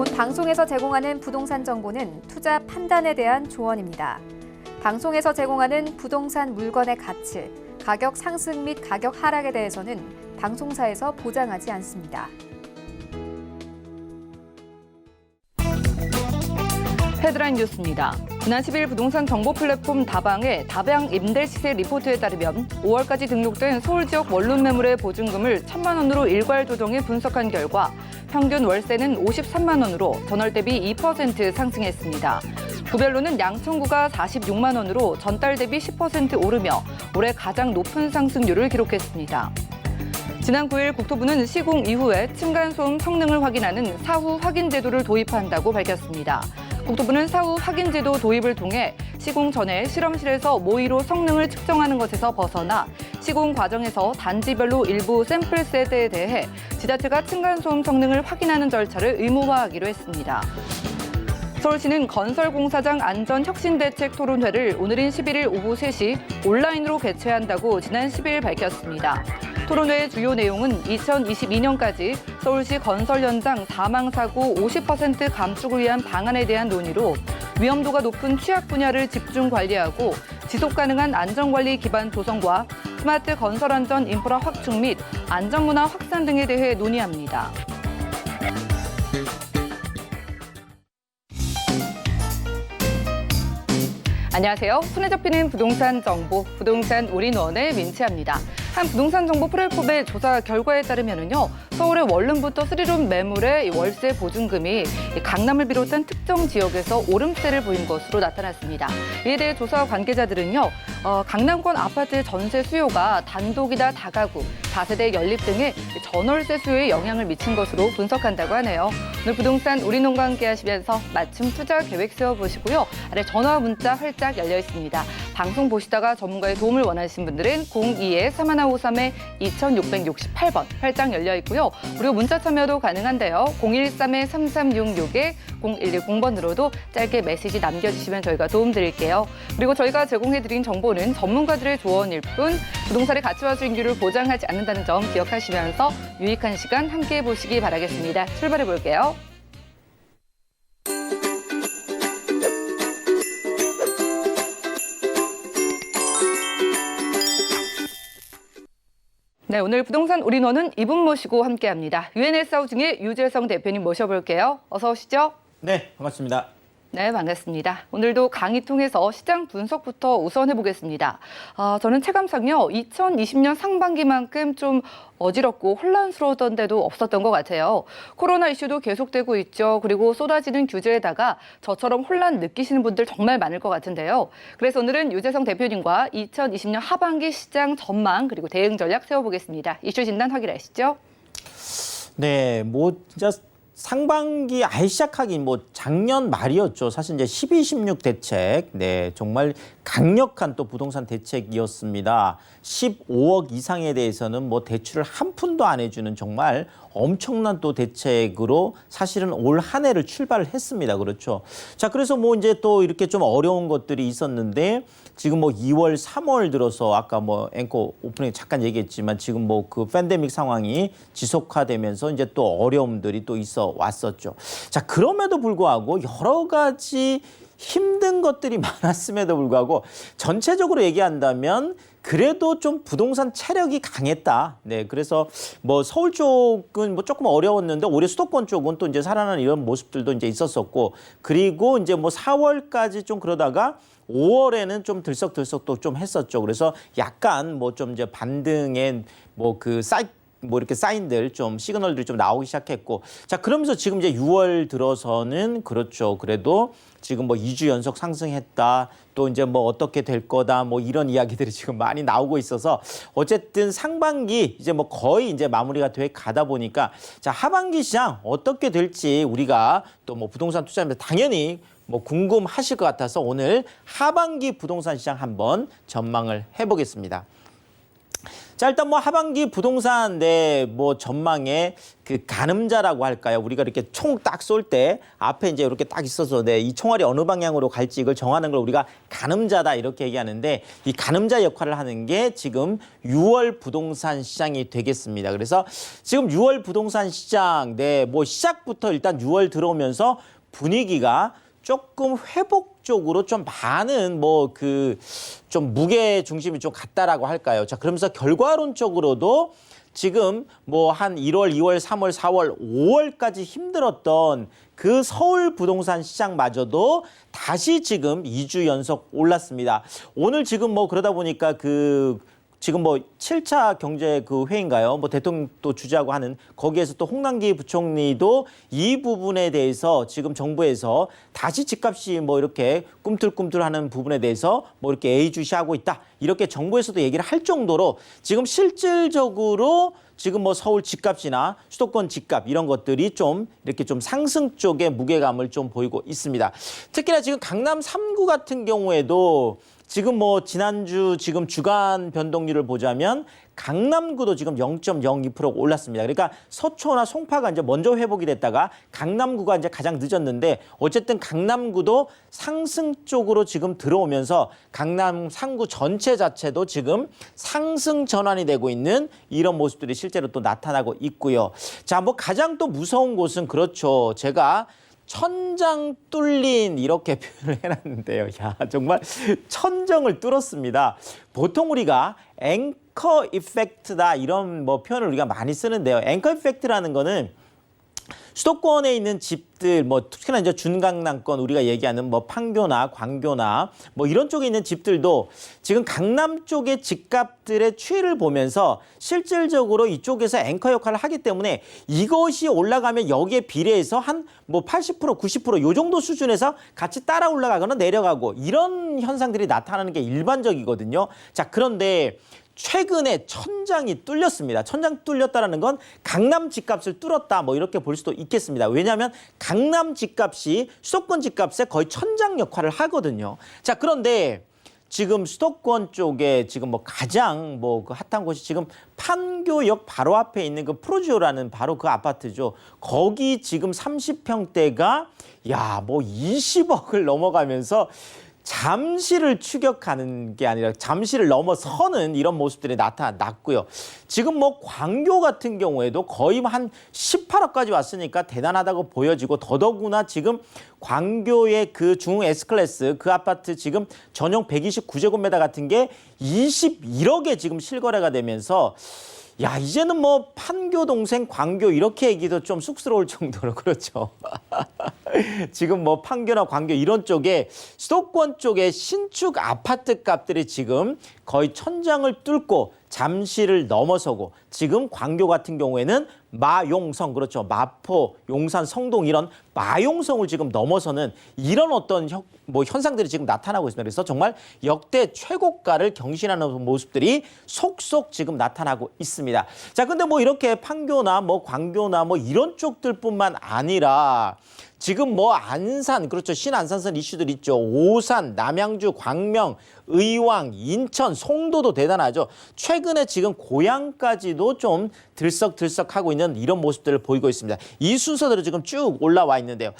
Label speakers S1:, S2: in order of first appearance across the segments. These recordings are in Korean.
S1: 본 방송에서 제공하는 부동산 정보는 투자 판단에 대한 조언입니다. 방송에서 제공하는 부동산 물건의 가치, 가격 상승 및 가격 하락에 대해서는 방송사에서 보장하지 않습니다.
S2: 헤드라인 뉴스입니다. 지난 10일 부동산 정보 플랫폼 다방의 다방 임대 시세 리포트에 따르면 5월까지 등록된 서울 지역 원룸 매물의 보증금을 1,000만 원으로 일괄 조정해 분석한 결과 평균 월세는 53만 원으로 전월 대비 2% 상승했습니다. 구별로는 양천구가 46만 원으로 전달 대비 10% 오르며 올해 가장 높은 상승률을 기록했습니다. 지난 9일 국토부는 시공 이후에 층간소음 성능을 확인하는 사후 확인 제도를 도입한다고 밝혔습니다. 국토부는 사후 확인 제도 도입을 통해 시공 전에 실험실에서 모의로 성능을 측정하는 것에서 벗어나 시공 과정에서 단지별로 일부 샘플 세대에 대해 지자체가 층간소음 성능을 확인하는 절차를 의무화하기로 했습니다. 서울시는 건설공사장 안전혁신대책 토론회를 오늘인 11일 오후 3시 온라인으로 개최한다고 지난 10일 밝혔습니다. 토론회의 주요 내용은 2022년까지 서울시 건설 현장 사망사고 50% 감축을 위한 방안에 대한 논의로 위험도가 높은 취약 분야를 집중 관리하고 지속가능한 안전관리 기반 조성과 스마트 건설 안전 인프라 확충 및 안전문화 확산 등에 대해 논의합니다. 안녕하세요. 손에 잡히는 부동산 정보, 부동산 올인원의 민채합니다. 한 부동산 정보 플랫폼의 조사 결과에 따르면요, 서울의 원룸부터 3룸 매물의 월세 보증금이 강남을 비롯한 특정 지역에서 오름세를 보인 것으로 나타났습니다. 이에 대해 조사 관계자들은요, 강남권 아파트의 전세 수요가 단독이나 다가구, 다세대 연립 등의 전월세 수요에 영향을 미친 것으로 분석한다고 하네요. 오늘 부동산 올인원과 함께 하시면서 맞춤 투자 계획 세워보시고요. 아래 전화 문자 활짝 열려 있습니다. 방송 보시다가 전문가의 도움을 원하시는 분들은 02-3153-2668번 활짝 열려 있고요. 무료 문자 참여도 가능한데요. 013-3366-0110번으로도 짧게 메시지 남겨주시면 저희가 도움드릴게요. 그리고 저희가 제공해드린 정보는 전문가들의 조언일 뿐 부동산의 가치와 수익률을 보장하지 않는다는 점 기억하시면서 유익한 시간 함께해 보시기 바라겠습니다. 출발해 볼게요. 네, 오늘 부동산 올인원은 이분 모시고 함께합니다. UNS 하우징의 유재성 대표님 모셔볼게요. 어서 오시죠.
S3: 네, 반갑습니다.
S2: 네, 반갑습니다. 오늘도 강의 통해서 시장 분석부터 우선 해보겠습니다. 저는 체감상요, 2020년 상반기만큼 좀 어지럽고 혼란스러웠던 데도 없었던 것 같아요. 코로나 이슈도 계속되고 있죠. 그리고 쏟아지는 규제에다가 저처럼 혼란 느끼시는 분들 정말 많을 것 같은데요. 그래서 오늘은 유재성 대표님과 2020년 하반기 시장 전망 그리고 대응 전략 세워보겠습니다. 이슈 진단 확인하시죠.
S3: 네, 진짜 상반기 아예 시작하기 작년 말이었죠. 사실 이제 12, 16 대책, 네, 정말 강력한 또 부동산 대책이었습니다. 15억 이상에 대해서는 대출을 한 푼도 안 해주는 정말 엄청난 또 대책으로 사실은 올 한 해를 출발을 했습니다. 그렇죠. 자, 그래서 이제 또 이렇게 좀 어려운 것들이 있었는데 지금 2월, 3월 들어서 아까 앵커 오프닝에 잠깐 얘기했지만 지금 그 팬데믹 상황이 지속화되면서 이제 또 어려움들이 또 있어 왔었죠. 자, 그럼에도 불구하고 여러 가지 힘든 것들이 많았음에도 불구하고 전체적으로 얘기한다면 그래도 좀 부동산 체력이 강했다. 네, 그래서 서울 쪽은 조금 어려웠는데 올해 수도권 쪽은 또 이제 살아나는 이런 모습들도 이제 있었었고, 그리고 이제 4월까지 좀 그러다가 5월에는 좀 들썩들썩 또 좀 했었죠. 그래서 약간 좀 이제 반등의 이렇게 사인들 좀 시그널들이 좀 나오기 시작했고, 자, 그러면서 지금 이제 6월 들어서는 그렇죠. 그래도 지금 2주 연속 상승했다. 또 이제 어떻게 될 거다. 이런 이야기들이 지금 많이 나오고 있어서 어쨌든 상반기 이제 거의 이제 마무리가 돼 가다 보니까 자, 하반기 시장 어떻게 될지 우리가 또 부동산 투자하면서 당연히 궁금하실 것 같아서 오늘 하반기 부동산 시장 한번 전망을 해보겠습니다. 자, 일단 뭐 하반기 부동산 뭐 전망에 그 가늠자라고 할까요? 우리가 이렇게 총 딱 쏠 때 앞에 이제 이렇게 딱 있어서 이 총알이 어느 방향으로 갈지 이걸 정하는 걸 우리가 가늠자다 이렇게 얘기하는데, 이 가늠자 역할을 하는 게 지금 6월 부동산 시장이 되겠습니다. 그래서 지금 6월 부동산 시장 뭐 시작부터 일단 6월 들어오면서 분위기가 조금 회복적으로 좀 많은 좀 무게 중심이 좀 같다라고 할까요? 자, 그러면서 결과론적으로도 지금 한 1월, 2월, 3월, 4월, 5월까지 힘들었던 그 서울 부동산 시장마저도 다시 지금 2주 연속 올랐습니다. 오늘 지금 그러다 보니까 지금 7차 경제 회의인가요? 대통령 또 주재하고 하는 거기에서 또 홍남기 부총리도 이 부분에 대해서 지금 정부에서 다시 집값이 이렇게 꿈틀꿈틀하는 부분에 대해서 이렇게 예의주시하고 있다. 이렇게 정부에서도 얘기를 할 정도로 지금 실질적으로 지금 서울 집값이나 수도권 집값 이런 것들이 좀 이렇게 좀 상승 쪽의 무게감을 좀 보이고 있습니다. 특히나 지금 강남 3구 같은 경우에도 지금 지난주 지금 주간 변동률을 보자면 강남구도 지금 0.02%가 올랐습니다. 그러니까 서초나 송파가 이제 먼저 회복이 됐다가 강남구가 이제 가장 늦었는데, 어쨌든 강남구도 상승 쪽으로 지금 들어오면서 강남 3구 전체 자체도 지금 상승 전환이 되고 있는 이런 모습들이 실제로 또 나타나고 있고요. 자, 가장 또 무서운 곳은 그렇죠. 제가 천장 뚫린 이렇게 표현을 해놨는데요. 야, 정말 천정을 뚫었습니다. 보통 우리가 앵커 이펙트다 이런 표현을 우리가 많이 쓰는데요. 앵커 이펙트라는 거는 수도권에 있는 집들, 특히나 이제 준강남권 우리가 얘기하는 판교나 광교나 이런 쪽에 있는 집들도 지금 강남 쪽의 집값들의 추이를 보면서 실질적으로 이쪽에서 앵커 역할을 하기 때문에 이것이 올라가면 여기에 비례해서 한 80%, 90% 요 정도 수준에서 같이 따라 올라가거나 내려가고 이런 현상들이 나타나는 게 일반적이거든요. 자, 그런데 최근에 천장이 뚫렸습니다. 천장 뚫렸다는 건 강남 집값을 뚫었다 이렇게 볼 수도 있겠습니다. 왜냐하면 강남 집값이 수도권 집값에 거의 천장 역할을 하거든요. 자, 그런데 지금 수도권 쪽에 지금 가장 그 핫한 곳이 지금 판교역 바로 앞에 있는 그 프로지오라는 바로 그 아파트죠. 거기 지금 30평대가 20억을 넘어가면서 잠시를 추격하는 게 아니라 잠시를 넘어서는 이런 모습들이 나타났고요. 지금 광교 같은 경우에도 거의 한 18억까지 왔으니까 대단하다고 보여지고, 더더구나 지금 광교의 그 중 S클래스 그 아파트 지금 전용 129제곱미터 같은 게 21억에 지금 실거래가 되면서 이제는 판교 동생 광교 이렇게 얘기도 좀 쑥스러울 정도로 그렇죠. 지금 판교나 광교 이런 쪽에 수도권 쪽에 신축 아파트 값들이 지금 거의 천장을 뚫고 잠시를 넘어서고, 지금 광교 같은 경우에는 마용성, 그렇죠. 마포, 용산, 성동 이런 마용성을 지금 넘어서는 이런 어떤 현상들이 지금 나타나고 있습니다. 그래서 정말 역대 최고가를 경신하는 모습들이 속속 지금 나타나고 있습니다. 자, 근데 이렇게 판교나 광교나 이런 쪽들뿐만 아니라 지금 안산, 그렇죠. 신안산선 이슈들 있죠. 오산, 남양주, 광명, 의왕, 인천, 송도도 대단하죠. 최근에 지금 고양까지도 좀 들썩들썩하고 있는 이런 모습들을 보이고 있습니다. 이 순서대로 지금 쭉 올라와 있는데요.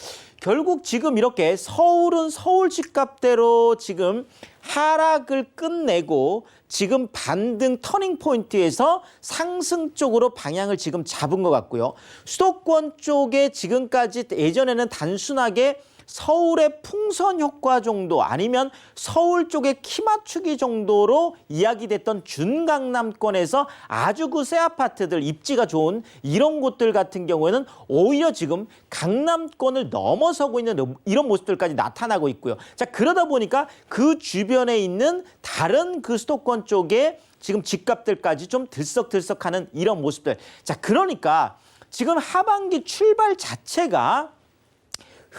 S3: 결국 지금 이렇게 서울은 서울 집값대로 지금 하락을 끝내고 지금 반등 터닝 포인트에서 상승 쪽으로 방향을 지금 잡은 것 같고요. 수도권 쪽에 지금까지 예전에는 단순하게 서울의 풍선 효과 정도 아니면 서울 쪽의 키 맞추기 정도로 이야기됐던 준강남권에서 아주 그 새 아파트들 입지가 좋은 이런 곳들 같은 경우에는 오히려 지금 강남권을 넘어서고 있는 이런 모습들까지 나타나고 있고요. 자, 그러다 보니까 그 주변에 있는 다른 그 수도권 쪽에 지금 집값들까지 좀 들썩들썩하는 이런 모습들. 자, 그러니까 지금 하반기 출발 자체가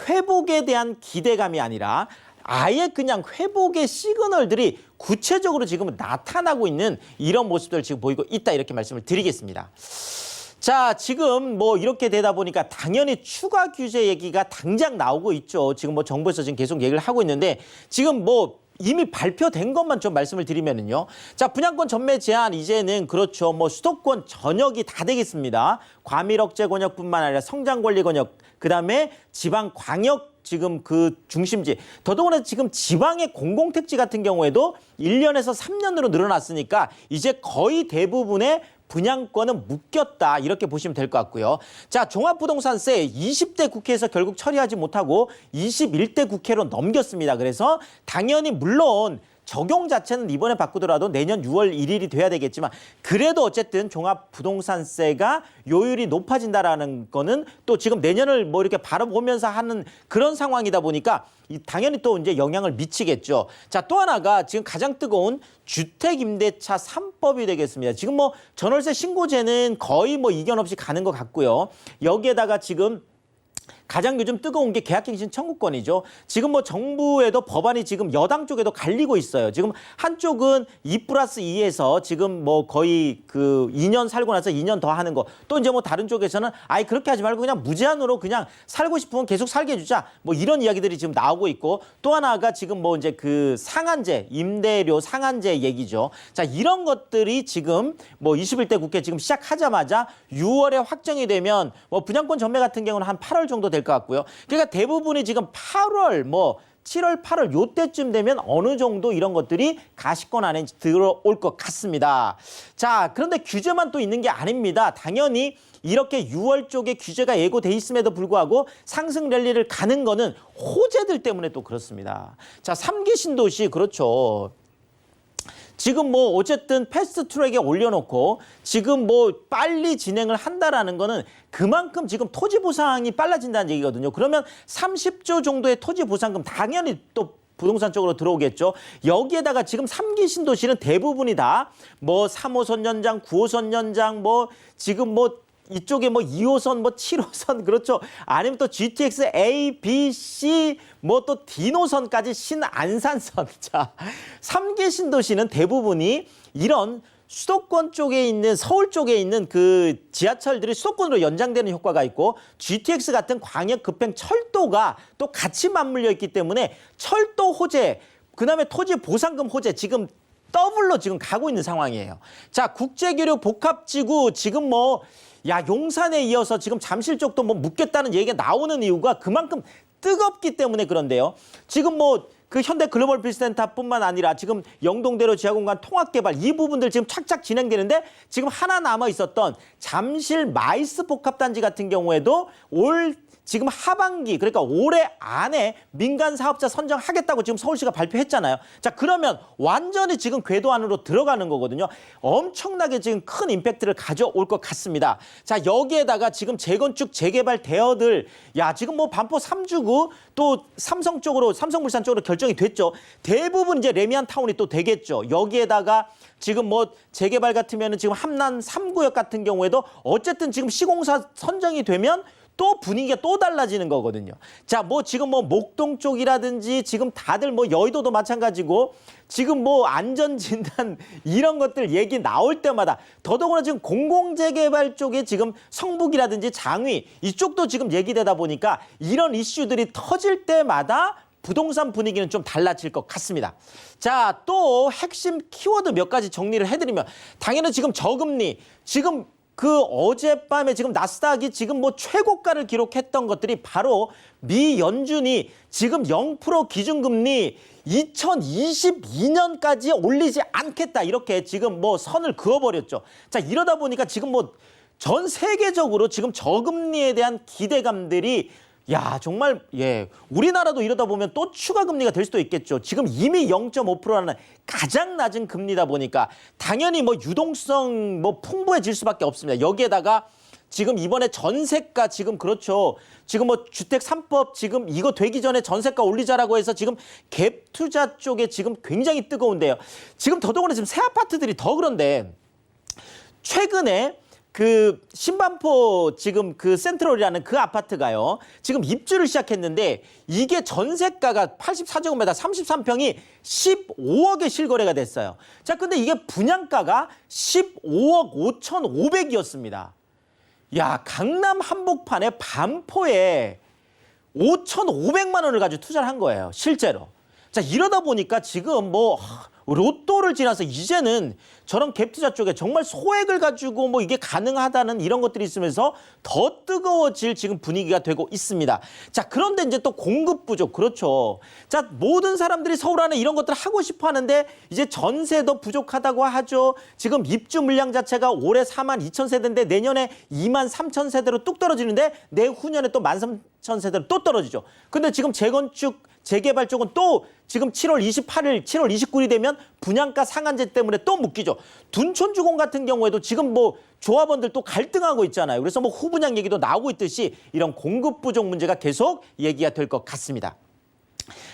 S3: 회복에 대한 기대감이 아니라 아예 그냥 회복의 시그널들이 구체적으로 지금 나타나고 있는 이런 모습들을 지금 보이고 있다, 이렇게 말씀을 드리겠습니다. 자, 지금 이렇게 되다 보니까 당연히 추가 규제 얘기가 당장 나오고 있죠. 지금 정부에서 지금 계속 얘기를 하고 있는데 지금 이미 발표된 것만 좀 말씀을 드리면은요. 자, 분양권 전매 제한 이제는 그렇죠. 뭐 수도권 전역이 다 되겠습니다. 과밀 억제 권역뿐만 아니라 성장 권리 권역, 그다음에 지방 광역 지금 그 중심지, 더더구나 지금 지방의 공공택지 같은 경우에도 1년에서 3년으로 늘어났으니까 이제 거의 대부분의 분양권은 묶였다, 이렇게 보시면 될 것 같고요. 자, 종합부동산세 20대 국회에서 결국 처리하지 못하고 21대 국회로 넘겼습니다. 그래서 당연히 물론 적용 자체는 이번에 바꾸더라도 내년 6월 1일이 돼야 되겠지만, 그래도 어쨌든 종합부동산세가 요율이 높아진다라는 거는 또 지금 내년을 뭐 이렇게 바라보면서 하는 그런 상황이다 보니까 당연히 또 이제 영향을 미치겠죠. 자, 또 하나가 지금 가장 뜨거운 주택임대차 3법이 되겠습니다. 지금 뭐 전월세 신고제는 거의 뭐 이견 없이 가는 것 같고요. 여기에다가 지금 가장 요즘 뜨거운 게 계약갱신 청구권이죠. 지금 뭐 정부에도 법안이 지금 여당 쪽에도 갈리고 있어요. 지금 한쪽은 2+2에서 지금 뭐 거의 그 2년 살고 나서 2년 더 하는 거. 또 이제 뭐 다른 쪽에서는 아예 그렇게 하지 말고 그냥 무제한으로 그냥 살고 싶으면 계속 살게 해주자. 뭐 이런 이야기들이 지금 나오고 있고, 또 하나가 지금 뭐 이제 그 상한제, 임대료 상한제 얘기죠. 자, 이런 것들이 지금 뭐 21대 국회 지금 시작하자마자 6월에 확정이 되면 뭐 분양권 전매 같은 경우는 한 8월 정도 될 것 같고요. 그러니까 대부분이 지금 8월 뭐 7월, 8월 요때쯤 되면 어느 정도 이런 것들이 가시권 안에 들어올 것 같습니다. 자, 그런데 규제만 또 있는 게 아닙니다. 당연히 이렇게 6월 쪽에 규제가 예고돼 있음에도 불구하고 상승 랠리를 가는 거는 호재들 때문에 또 그렇습니다. 자, 3기 신도시 그렇죠. 지금 뭐 어쨌든 패스트 트랙에 올려놓고 지금 뭐 빨리 진행을 한다라는 거는 그만큼 지금 토지 보상이 빨라진다는 얘기거든요. 그러면 30조 정도의 토지 보상금 당연히 또 부동산 쪽으로 들어오겠죠. 여기에다가 지금 3기 신도시는 대부분이 다 뭐 3호선 연장, 9호선 연장, 뭐 지금 뭐 이쪽에 뭐 2호선, 뭐 7호선, 그렇죠. 아니면 또 GTX A, B, C, 뭐 또 D노선까지 신안산선. 자, 3기 신도시는 대부분이 이런 수도권 쪽에 있는, 서울 쪽에 있는 그 지하철들이 수도권으로 연장되는 효과가 있고, GTX 같은 광역 급행 철도가 또 같이 맞물려 있기 때문에 철도 호재, 그다음에 토지 보상금 호재 지금 더블로 지금 가고 있는 상황이에요. 자, 국제교류 복합지구 지금 뭐 용산에 이어서 지금 잠실 쪽도 뭐 묻겠다는 얘기가 나오는 이유가 그만큼 뜨겁기 때문에 그런데요. 지금 뭐 그 현대 글로벌 빌센터뿐만 아니라 지금 영동대로 지하공간 통합개발 이 부분들 지금 착착 진행되는데, 지금 하나 남아 있었던 잠실 마이스 복합단지 같은 경우에도 지금 하반기, 그러니까 올해 안에 민간 사업자 선정하겠다고 지금 서울시가 발표했잖아요. 자, 그러면 완전히 지금 궤도 안으로 들어가는 거거든요. 엄청나게 지금 큰 임팩트를 가져올 것 같습니다. 자, 여기에다가 지금 재건축, 재개발 대여들, 지금 뭐 반포 3주구 또 삼성 쪽으로, 삼성물산 쪽으로 결정이 됐죠. 대부분 이제 레미안타운이 또 되겠죠. 여기에다가 지금 뭐 재개발 같으면은 지금 함남 3구역 같은 경우에도 어쨌든 지금 시공사 선정이 되면 또 분위기가 또 달라지는 거거든요. 자, 뭐 지금 뭐 목동 쪽이라든지 지금 다들 뭐 여의도도 마찬가지고 지금 뭐 안전진단 이런 것들 얘기 나올 때마다, 더더구나 지금 공공재개발 쪽에 지금 성북이라든지 장위 이쪽도 지금 얘기되다 보니까 이런 이슈들이 터질 때마다 부동산 분위기는 좀 달라질 것 같습니다. 자, 또 핵심 키워드 몇 가지 정리를 해드리면, 당연히 지금 저금리, 지금 그 어젯밤에 지금 나스닥이 지금 뭐 최고가를 기록했던 것들이 바로 미 연준이 지금 0% 기준금리 2022년까지 올리지 않겠다, 이렇게 지금 뭐 선을 그어버렸죠. 자, 이러다 보니까 지금 뭐 전 세계적으로 지금 저금리에 대한 기대감들이 정말 우리나라도 이러다 보면 또 추가 금리가 될 수도 있겠죠. 지금 이미 0.5%라는 가장 낮은 금리다 보니까 당연히 뭐 유동성 뭐 풍부해질 수밖에 없습니다. 여기에다가 지금 이번에 전세가 지금 그렇죠. 지금 뭐 주택 3법 지금 이거 되기 전에 전세가 올리자라고 해서 지금 갭 투자 쪽에 지금 굉장히 뜨거운데요. 지금 더더구나 지금 새 아파트들이 더 그런데, 최근에 그 신반포 지금 그 센트럴이라는 그 아파트가요, 지금 입주를 시작했는데 이게 전세가가 84제곱미터 33평이 15억에 실거래가 됐어요. 자, 근데 이게 분양가가 15억 5,500이었습니다. 강남 한복판에 반포에 5,500만 원을 가지고 투자를 한 거예요, 실제로. 자, 이러다 보니까 지금 뭐 로또를 지나서 이제는 저런 갭 투자 쪽에 정말 소액을 가지고 뭐 이게 가능하다는 이런 것들이 있으면서 더 뜨거워질 지금 분위기가 되고 있습니다. 자, 그런데 이제 또 공급 부족. 그렇죠. 자, 모든 사람들이 서울 안에 이런 것들을 하고 싶어 하는데 이제 전세도 부족하다고 하죠. 지금 입주 물량 자체가 올해 42,000세대인데 내년에 23,000세대로 뚝 떨어지는데 내후년에 또 13,000세대로 또 떨어지죠. 근데 지금 재건축 재개발 쪽은 또 지금 7월 28일, 7월 29일이 되면 분양가 상한제 때문에 또 묶이죠. 둔촌주공 같은 경우에도 지금 뭐 조합원들 또 갈등하고 있잖아요. 그래서 뭐 후분양 얘기도 나오고 있듯이 이런 공급 부족 문제가 계속 얘기가 될 것 같습니다.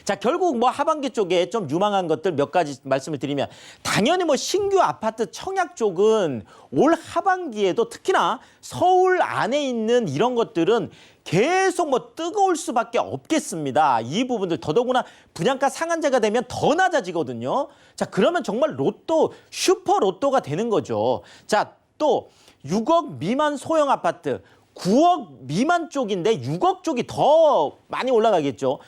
S3: 자, 결국 뭐 하반기 쪽에 좀 유망한 것들 몇 가지 말씀을 드리면 당연히 뭐 신규 아파트 청약 쪽은 올 하반기에도 특히나 서울 안에 있는 이런 것들은 계속 뭐 뜨거울 수밖에 없겠습니다. 이 부분들 더더구나 분양가 상한제가 되면 더 낮아지거든요. 자, 그러면 정말 로또, 슈퍼 로또가 되는 거죠. 자, 또 6억 미만 소형 아파트, 9억 미만 쪽인데 6억 쪽이 더 많이 올라가겠죠.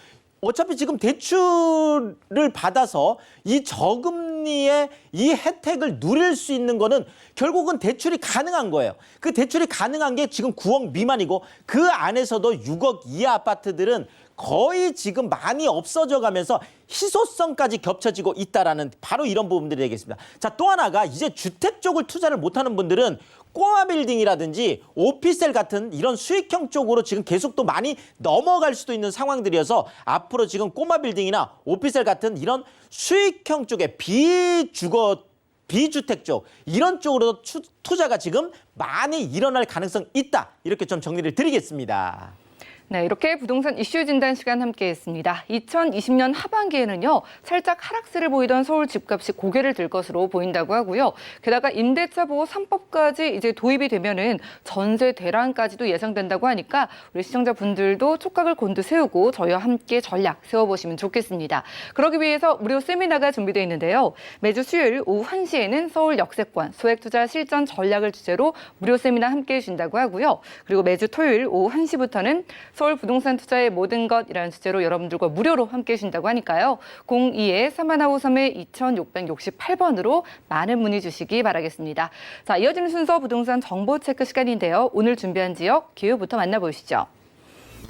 S3: 어차피 지금 대출을 받아서 이 저금리의 이 혜택을 누릴 수 있는 거는 결국은 대출이 가능한 거예요. 그 대출이 가능한 게 지금 9억 미만이고 그 안에서도 6억 이하 아파트들은 거의 지금 많이 없어져 가면서 희소성까지 겹쳐지고 있다라는 바로 이런 부분들이 되겠습니다. 자, 또 하나가 이제 주택 쪽을 투자를 못하는 분들은 꼬마 빌딩이라든지 오피스텔 같은 이런 수익형 쪽으로 지금 계속 또 많이 넘어갈 수도 있는 상황들이어서 앞으로 지금 꼬마 빌딩이나 오피스텔 같은 이런 수익형 쪽에 비주택 쪽 이런 쪽으로 투자가 지금 많이 일어날 가능성이 있다. 이렇게 좀 정리를 드리겠습니다.
S2: 네, 이렇게 부동산 이슈 진단 시간 함께했습니다. 2020년 하반기에는요, 살짝 하락세를 보이던 서울 집값이 고개를 들 것으로 보인다고 하고요. 게다가 임대차 보호 3법까지 이제 도입이 되면은 전세 대란까지도 예상된다고 하니까 우리 시청자분들도 촉각을 곤두 세우고 저희와 함께 전략 세워보시면 좋겠습니다. 그러기 위해서 무료 세미나가 준비되어 있는데요. 매주 수요일 오후 1시에는 서울 역세권 소액 투자 실전 전략을 주제로 무료 세미나 함께해 주신다고 하고요. 그리고 매주 토요일 오후 1시부터는 서울 부동산 투자의 모든 것이라는 주제로 여러분들과 무료로 함께해 주신다고 하니까요. 02-3153-2668번으로 많은 문의 주시기 바라겠습니다. 자, 이어지는 순서 부동산 정보 체크 시간인데요. 오늘 준비한 지역 기후부터 만나보시죠.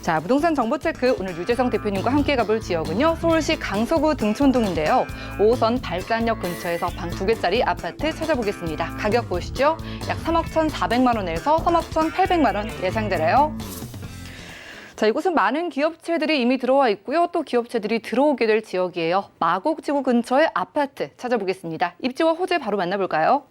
S2: 자, 부동산 정보 체크 오늘 유재성 대표님과 함께 가볼 지역은요. 서울시 강서구 등촌동인데요. 5호선 발산역 근처에서 방 2개짜리 아파트 찾아보겠습니다. 가격 보시죠. 약 3억 1,400만 원에서 3억 1,800만 원 예상되나요? 자, 이곳은 많은 기업체들이 이미 들어와 있고요. 또 기업체들이 들어오게 될 지역이에요. 마곡지구 근처의 아파트 찾아보겠습니다. 입지와 호재 바로 만나볼까요?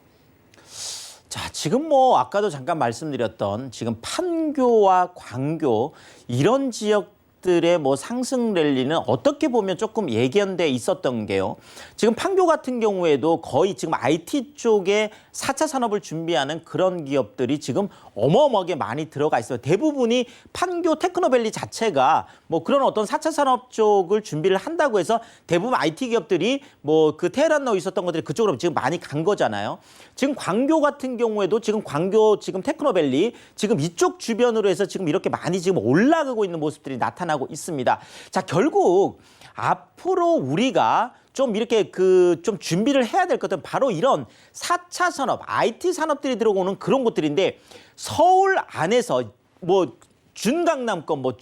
S3: 자, 지금 뭐 아까도 잠깐 말씀드렸던 지금 판교와 광교 이런 지역들의 뭐 상승 랠리는 어떻게 보면 조금 예견돼 있었던 게요. 지금 판교 같은 경우에도 거의 지금 IT 쪽에 4차 산업을 준비하는 그런 기업들이 지금 어마어마하게 많이 들어가 있어요. 대부분이 판교 테크노밸리 자체가 뭐 그런 어떤 4차 산업 쪽을 준비를 한다고 해서 대부분 IT 기업들이 뭐 그 테헤란 넣어 있었던 것들이 그쪽으로 지금 많이 간 거잖아요. 지금 광교 같은 경우에도 지금 광교 지금 테크노밸리 지금 이쪽 주변으로 해서 지금 이렇게 많이 지금 올라가고 있는 모습들이 나타나고 있습니다. 자, 결국 앞으로 우리가 좀 이렇게 좀 준비를 해야 될 것은 바로 이런 4차 산업, IT 산업들이 들어오는 그런 곳들인데 서울 안에서 뭐 준강남권, 뭐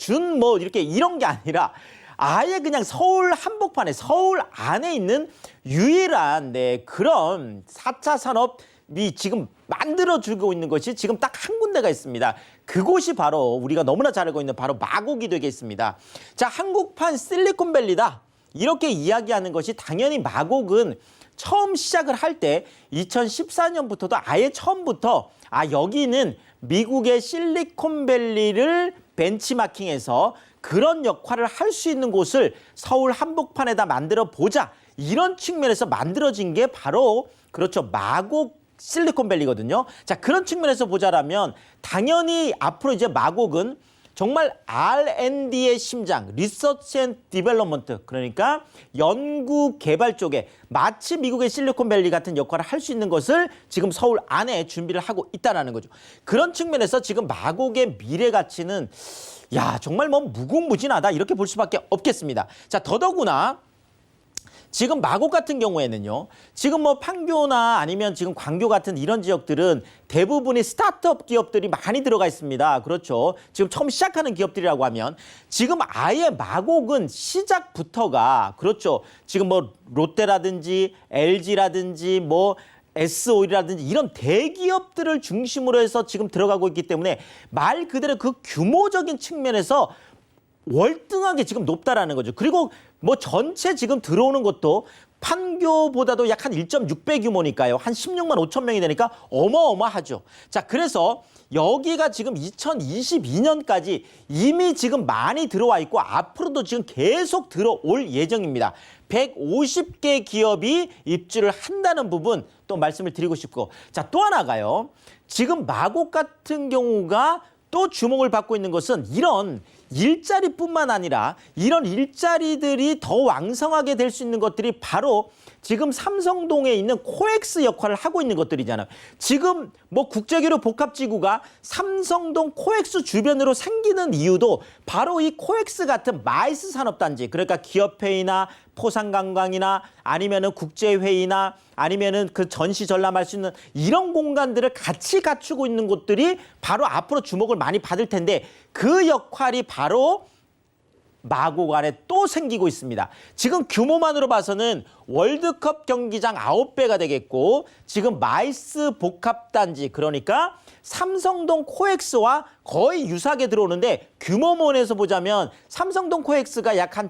S3: 이렇게 이런 게 아니라 아예 그냥 서울 한복판에 서울 안에 있는 유일한 그런 4차 산업이 지금 만들어주고 있는 것이 지금 딱 한 군데가 있습니다. 그곳이 바로 우리가 너무나 잘 알고 있는 바로 마곡이 되겠습니다. 자, 한국판 실리콘밸리다. 이렇게 이야기하는 것이 당연히 마곡은 처음 시작을 할 때 2014년부터도 아예 처음부터 여기는 미국의 실리콘밸리를 벤치마킹해서 그런 역할을 할 수 있는 곳을 서울 한복판에다 만들어 보자. 이런 측면에서 만들어진 게 바로 그렇죠. 마곡 실리콘밸리거든요. 자, 그런 측면에서 보자라면 당연히 앞으로 이제 마곡은 정말 R&D의 심장, 리서치 앤 디벨롭먼트, 그러니까 연구 개발 쪽에 마치 미국의 실리콘밸리 같은 역할을 할 수 있는 것을 지금 서울 안에 준비를 하고 있다는 거죠. 그런 측면에서 지금 마곡의 미래 가치는 정말 뭐 무궁무진하다 이렇게 볼 수밖에 없겠습니다. 자, 더더구나 지금 마곡 같은 경우에는요. 지금 뭐 판교나 아니면 지금 광교 같은 이런 지역들은 대부분이 스타트업 기업들이 많이 들어가 있습니다. 그렇죠. 지금 처음 시작하는 기업들이라고 하면 지금 아예 마곡은 시작부터가 그렇죠. 지금 뭐 롯데라든지 LG라든지 뭐 S-오일이라든지 이런 대기업들을 중심으로 해서 지금 들어가고 있기 때문에 말 그대로 그 규모적인 측면에서 월등하게 지금 높다라는 거죠. 그리고 뭐 전체 지금 들어오는 것도 판교보다도 약 한 1.6배 규모니까요. 한 16만 5천 명이 되니까 어마어마하죠. 자, 그래서 여기가 지금 2022년까지 이미 지금 많이 들어와 있고 앞으로도 지금 계속 들어올 예정입니다. 150개 기업이 입주를 한다는 부분 또 말씀을 드리고 싶고, 자, 또 하나가요. 지금 마곡 같은 경우가 또 주목을 받고 있는 것은 이런 일자리뿐만 아니라 이런 일자리들이 더 왕성하게 될 수 있는 것들이 바로 지금 삼성동에 있는 코엑스 역할을 하고 있는 것들이잖아요. 지금 뭐 국제기류 복합지구가 삼성동 코엑스 주변으로 생기는 이유도 바로 이 코엑스 같은 마이스 산업단지, 그러니까 기업회의나 포상관광이나 아니면은 국제회의나 아니면은 그 전시 전람할 수 있는 이런 공간들을 같이 갖추고 있는 곳들이 바로 앞으로 주목을 많이 받을 텐데 그 역할이 바로 마곡 안에 또 생기고 있습니다. 지금 규모만으로 봐서는 월드컵 경기장 9배가 되겠고 지금 마이스 복합단지 그러니까 삼성동 코엑스와 거의 유사하게 들어오는데 규모면에서 보자면 삼성동 코엑스가 약 한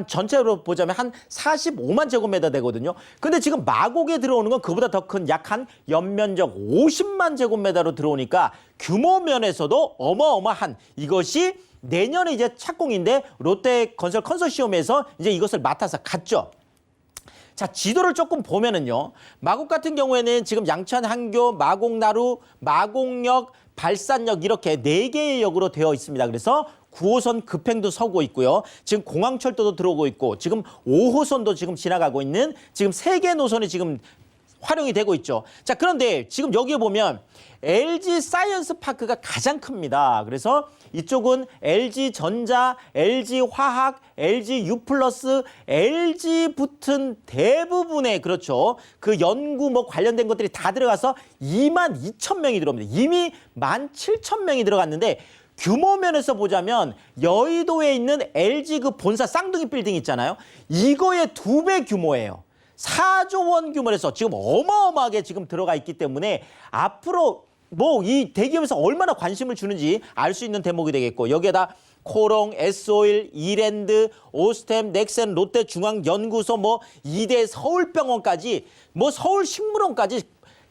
S3: 전체로 보자면 한 45만 제곱미터 되거든요. 근데 지금 마곡에 들어오는 건 그보다 더 큰 약 한 연면적 50만 제곱미터로 들어오니까 규모면에서도 어마어마한 이것이 내년에 이제 착공인데 롯데건설 컨소시엄에서 이제 이것을 맡아서 갔죠. 자, 지도를 조금 보면은요. 마곡 같은 경우에는 지금 양천, 한교, 마곡나루, 마곡역, 발산역 이렇게 4개의 역으로 되어 있습니다. 그래서 9호선 급행도 서고 있고요. 지금 공항철도도 들어오고 있고 지금 5호선도 지금 지나가고 있는 지금 3개 노선이 지금 활용이 되고 있죠. 자, 그런데 지금 여기에 보면 LG 사이언스 파크가 가장 큽니다. 그래서 이쪽은 LG전자, LG화학, LGU+, LG 붙은 대부분의 그렇죠. 그 연구 뭐 관련된 것들이 다 들어가서 2만 2천 명이 들어옵니다. 이미 1만 7천 명이 들어갔는데 규모 면에서 보자면 여의도에 있는 LG 그 본사 쌍둥이 빌딩 있잖아요. 이거의 2배 규모예요. 4조 원 규모에서 지금 어마어마하게 지금 들어가 있기 때문에 앞으로 뭐 이 대기업에서 얼마나 관심을 주는지 알 수 있는 대목이 되겠고 여기에다 코롱, S-오일, 이랜드, 오스템, 넥센, 롯데중앙연구소 뭐 2대 서울병원까지 뭐 서울식물원까지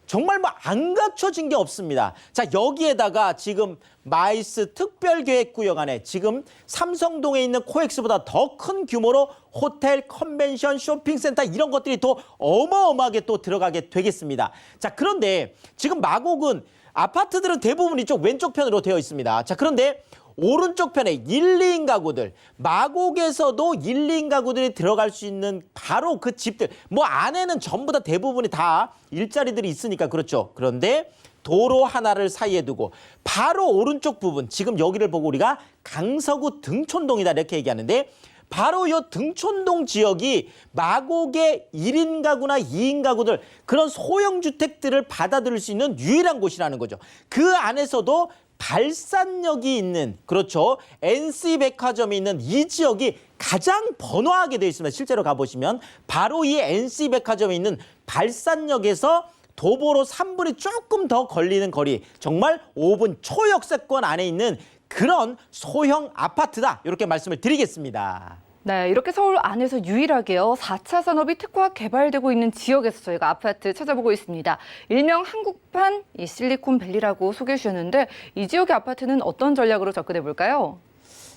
S3: 정말 뭐 안 갖춰진 게 없습니다. 자, 여기에다가 지금 마이스 특별계획구역 안에 지금 삼성동에 있는 코엑스보다 더 큰 규모로 호텔, 컨벤션, 쇼핑센터 이런 것들이 또 어마어마하게 또 들어가게 되겠습니다. 자, 그런데 지금 마곡은 아파트들은 대부분 이쪽 왼쪽 편으로 되어 있습니다. 자, 그런데 오른쪽 편에 1, 2인 가구들, 마곡에서도 1, 2인 가구들이 들어갈 수 있는 바로 그 집들. 뭐 안에는 전부 다 대부분이 다 일자리들이 있으니까 그렇죠. 그런데 도로 하나를 사이에 두고 바로 오른쪽 부분, 지금 여기를 보고 우리가 강서구 등촌동이다 이렇게 얘기하는데 바로 이 등촌동 지역이 마곡의 1인 가구나 2인 가구들 그런 소형 주택들을 받아들일 수 있는 유일한 곳이라는 거죠. 그 안에서도 발산역이 있는 그렇죠. NC백화점이 있는 이 지역이 가장 번화하게 되어 있습니다. 실제로 가보시면 바로 이 NC백화점이 있는 발산역에서 도보로 3분이 조금 더 걸리는 거리 정말 5분 초역세권 안에 있는 그런 소형 아파트다 이렇게 말씀을 드리겠습니다.
S2: 네, 이렇게 서울 안에서 유일하게요. 4차 산업이 특화 개발되고 있는 지역에서 저희가 아파트 찾아보고 있습니다. 일명 한국판 이 실리콘밸리라고 소개해 주셨는데 이 지역의 아파트는 어떤 전략으로 접근해 볼까요?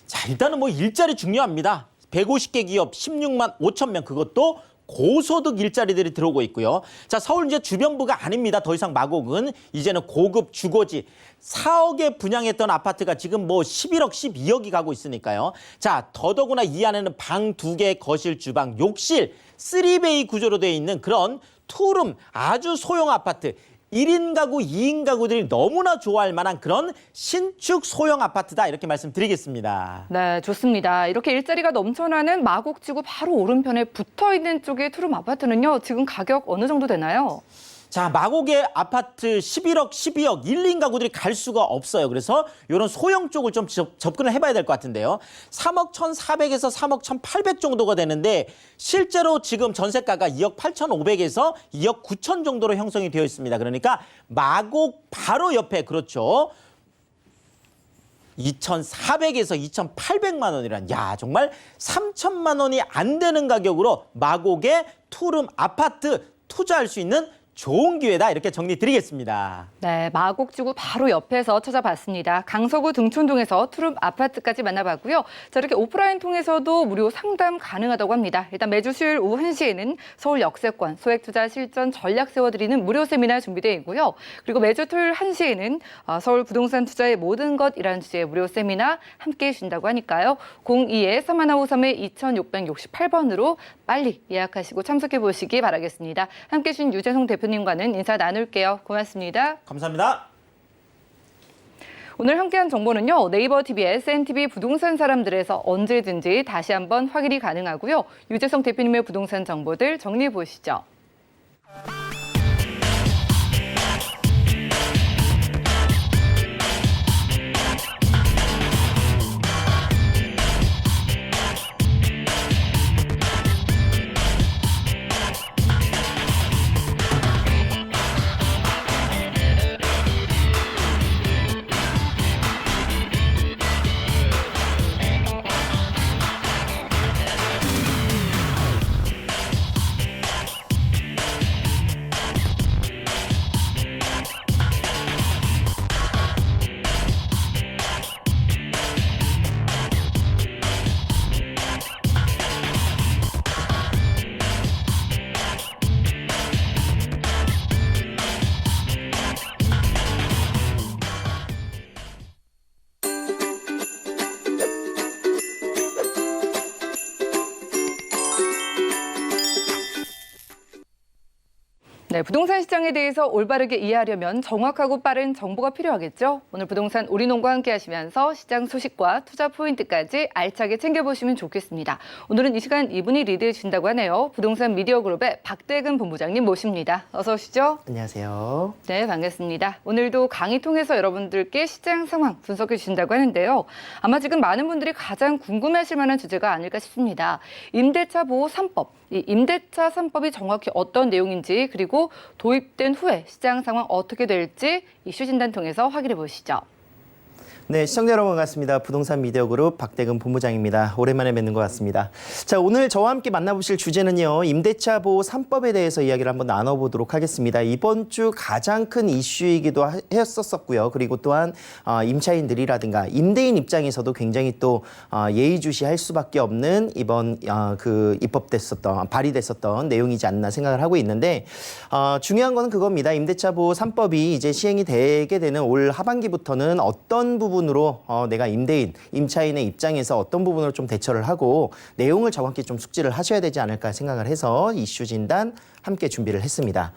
S3: 자, 일단은 뭐 일자리 중요합니다. 150개 기업 16만 5천 명 그것도 고소득 일자리들이 들어오고 있고요. 자, 서울 이제 주변부가 아닙니다. 더 이상 마곡은 이제는 고급 주거지 4억에 분양했던 아파트가 지금 뭐 11억, 12억이 가고 있으니까요. 자, 더더구나 이 안에는 방 2개, 거실, 주방, 욕실 3베이 구조로 되어 있는 그런 투룸 아주 소형 아파트. 1인 가구, 2인 가구들이 너무나 좋아할 만한 그런 신축 소형 아파트다 이렇게 말씀드리겠습니다.
S2: 네, 좋습니다. 이렇게 일자리가 넘쳐나는 마곡지구 바로 오른편에 붙어있는 쪽의 투룸 아파트는요. 지금 가격 어느 정도 되나요?
S3: 자, 마곡의 아파트 11억, 12억, 1인 가구들이 갈 수가 없어요. 그래서 이런 소형 쪽을 좀 접근을 해봐야 될 것 같은데요. 3억 1,400에서 3억 1,800 정도가 되는데 실제로 지금 전세가가 2억 8,500에서 2억 9천 정도로 형성이 되어 있습니다. 그러니까 마곡 바로 옆에 그렇죠. 2,400에서 2,800만 원이란 야 정말 3천만 원이 안 되는 가격으로 마곡의 투룸 아파트 투자할 수 있는 좋은 기회다 이렇게 정리 드리겠습니다.
S2: 네, 마곡지구 바로 옆에서 찾아봤습니다. 강서구 등촌동에서 투룸 아파트까지 만나봤고요. 자, 이렇게 오프라인 통해서도 무료 상담 가능하다고 합니다. 일단 매주 수요일 오후 1시에는 서울 역세권 소액투자 실전 전략 세워드리는 무료 세미나 준비되어 있고요. 그리고 매주 토요일 1시에는 서울 부동산 투자의 모든 것이라는 주제의 무료 세미나 함께해 주신다고 하니까요. 02-3153-2668번으로 빨리 예약하시고 참석해 보시기 바라겠습니다. 함께해 주신 유재송 대표님과는 인사 나눌게요. 고맙습니다.
S3: 감사합니다.
S2: 오늘 함께한 정보는요. 네이버 TV의 SNTV 부동산 사람들에서 언제든지 다시 한번 확인이 가능하고요. 유재성 대표님의 부동산 정보들 정리해 보시죠. 네, 부동산 시장에 대해서 올바르게 이해하려면 정확하고 빠른 정보가 필요하겠죠. 오늘 부동산 우리농과 함께 하시면서 시장 소식과 투자 포인트까지 알차게 챙겨보시면 좋겠습니다. 오늘은 이 시간 이분이 리드해 주신다고 하네요. 부동산 미디어 그룹의 박대근 본부장님 모십니다. 어서 오시죠.
S4: 안녕하세요.
S2: 네, 반갑습니다. 오늘도 강의 통해서 여러분들께 시장 상황 분석해 주신다고 하는데요. 아마 지금 많은 분들이 가장 궁금해하실 만한 주제가 아닐까 싶습니다. 임대차 보호 3법. 이 임대차 3법이 정확히 어떤 내용인지 그리고 도입된 후에 시장 상황 어떻게 될지 이슈 진단 통해서 확인해 보시죠.
S4: 네, 시청자 여러분 반갑습니다. 부동산 미디어 그룹 박대근 본부장입니다. 오랜만에 뵙는 것 같습니다. 자, 오늘 저와 함께 만나보실 주제는요. 임대차 보호 3법에 대해서 이야기를 한번 나눠보도록 하겠습니다. 이번 주 가장 큰 이슈이기도 했었고요. 그리고 또한 임차인들이라든가 임대인 입장에서도 굉장히 또 예의주시할 수밖에 없는 이번 그 입법됐었던 발의됐었던 내용이지 않나 생각을 하고 있는데 중요한 거는 그겁니다. 임대차 보호 3법이 이제 시행이 되게 되는 올 하반기부터는 어떤 부분으로 내가 임대인, 임차인의 입장에서 어떤 부분으로 좀 대처를 하고 내용을 정확히 좀 숙지를 하셔야 되지 않을까 생각을 해서 이슈 진단 함께 준비를 했습니다.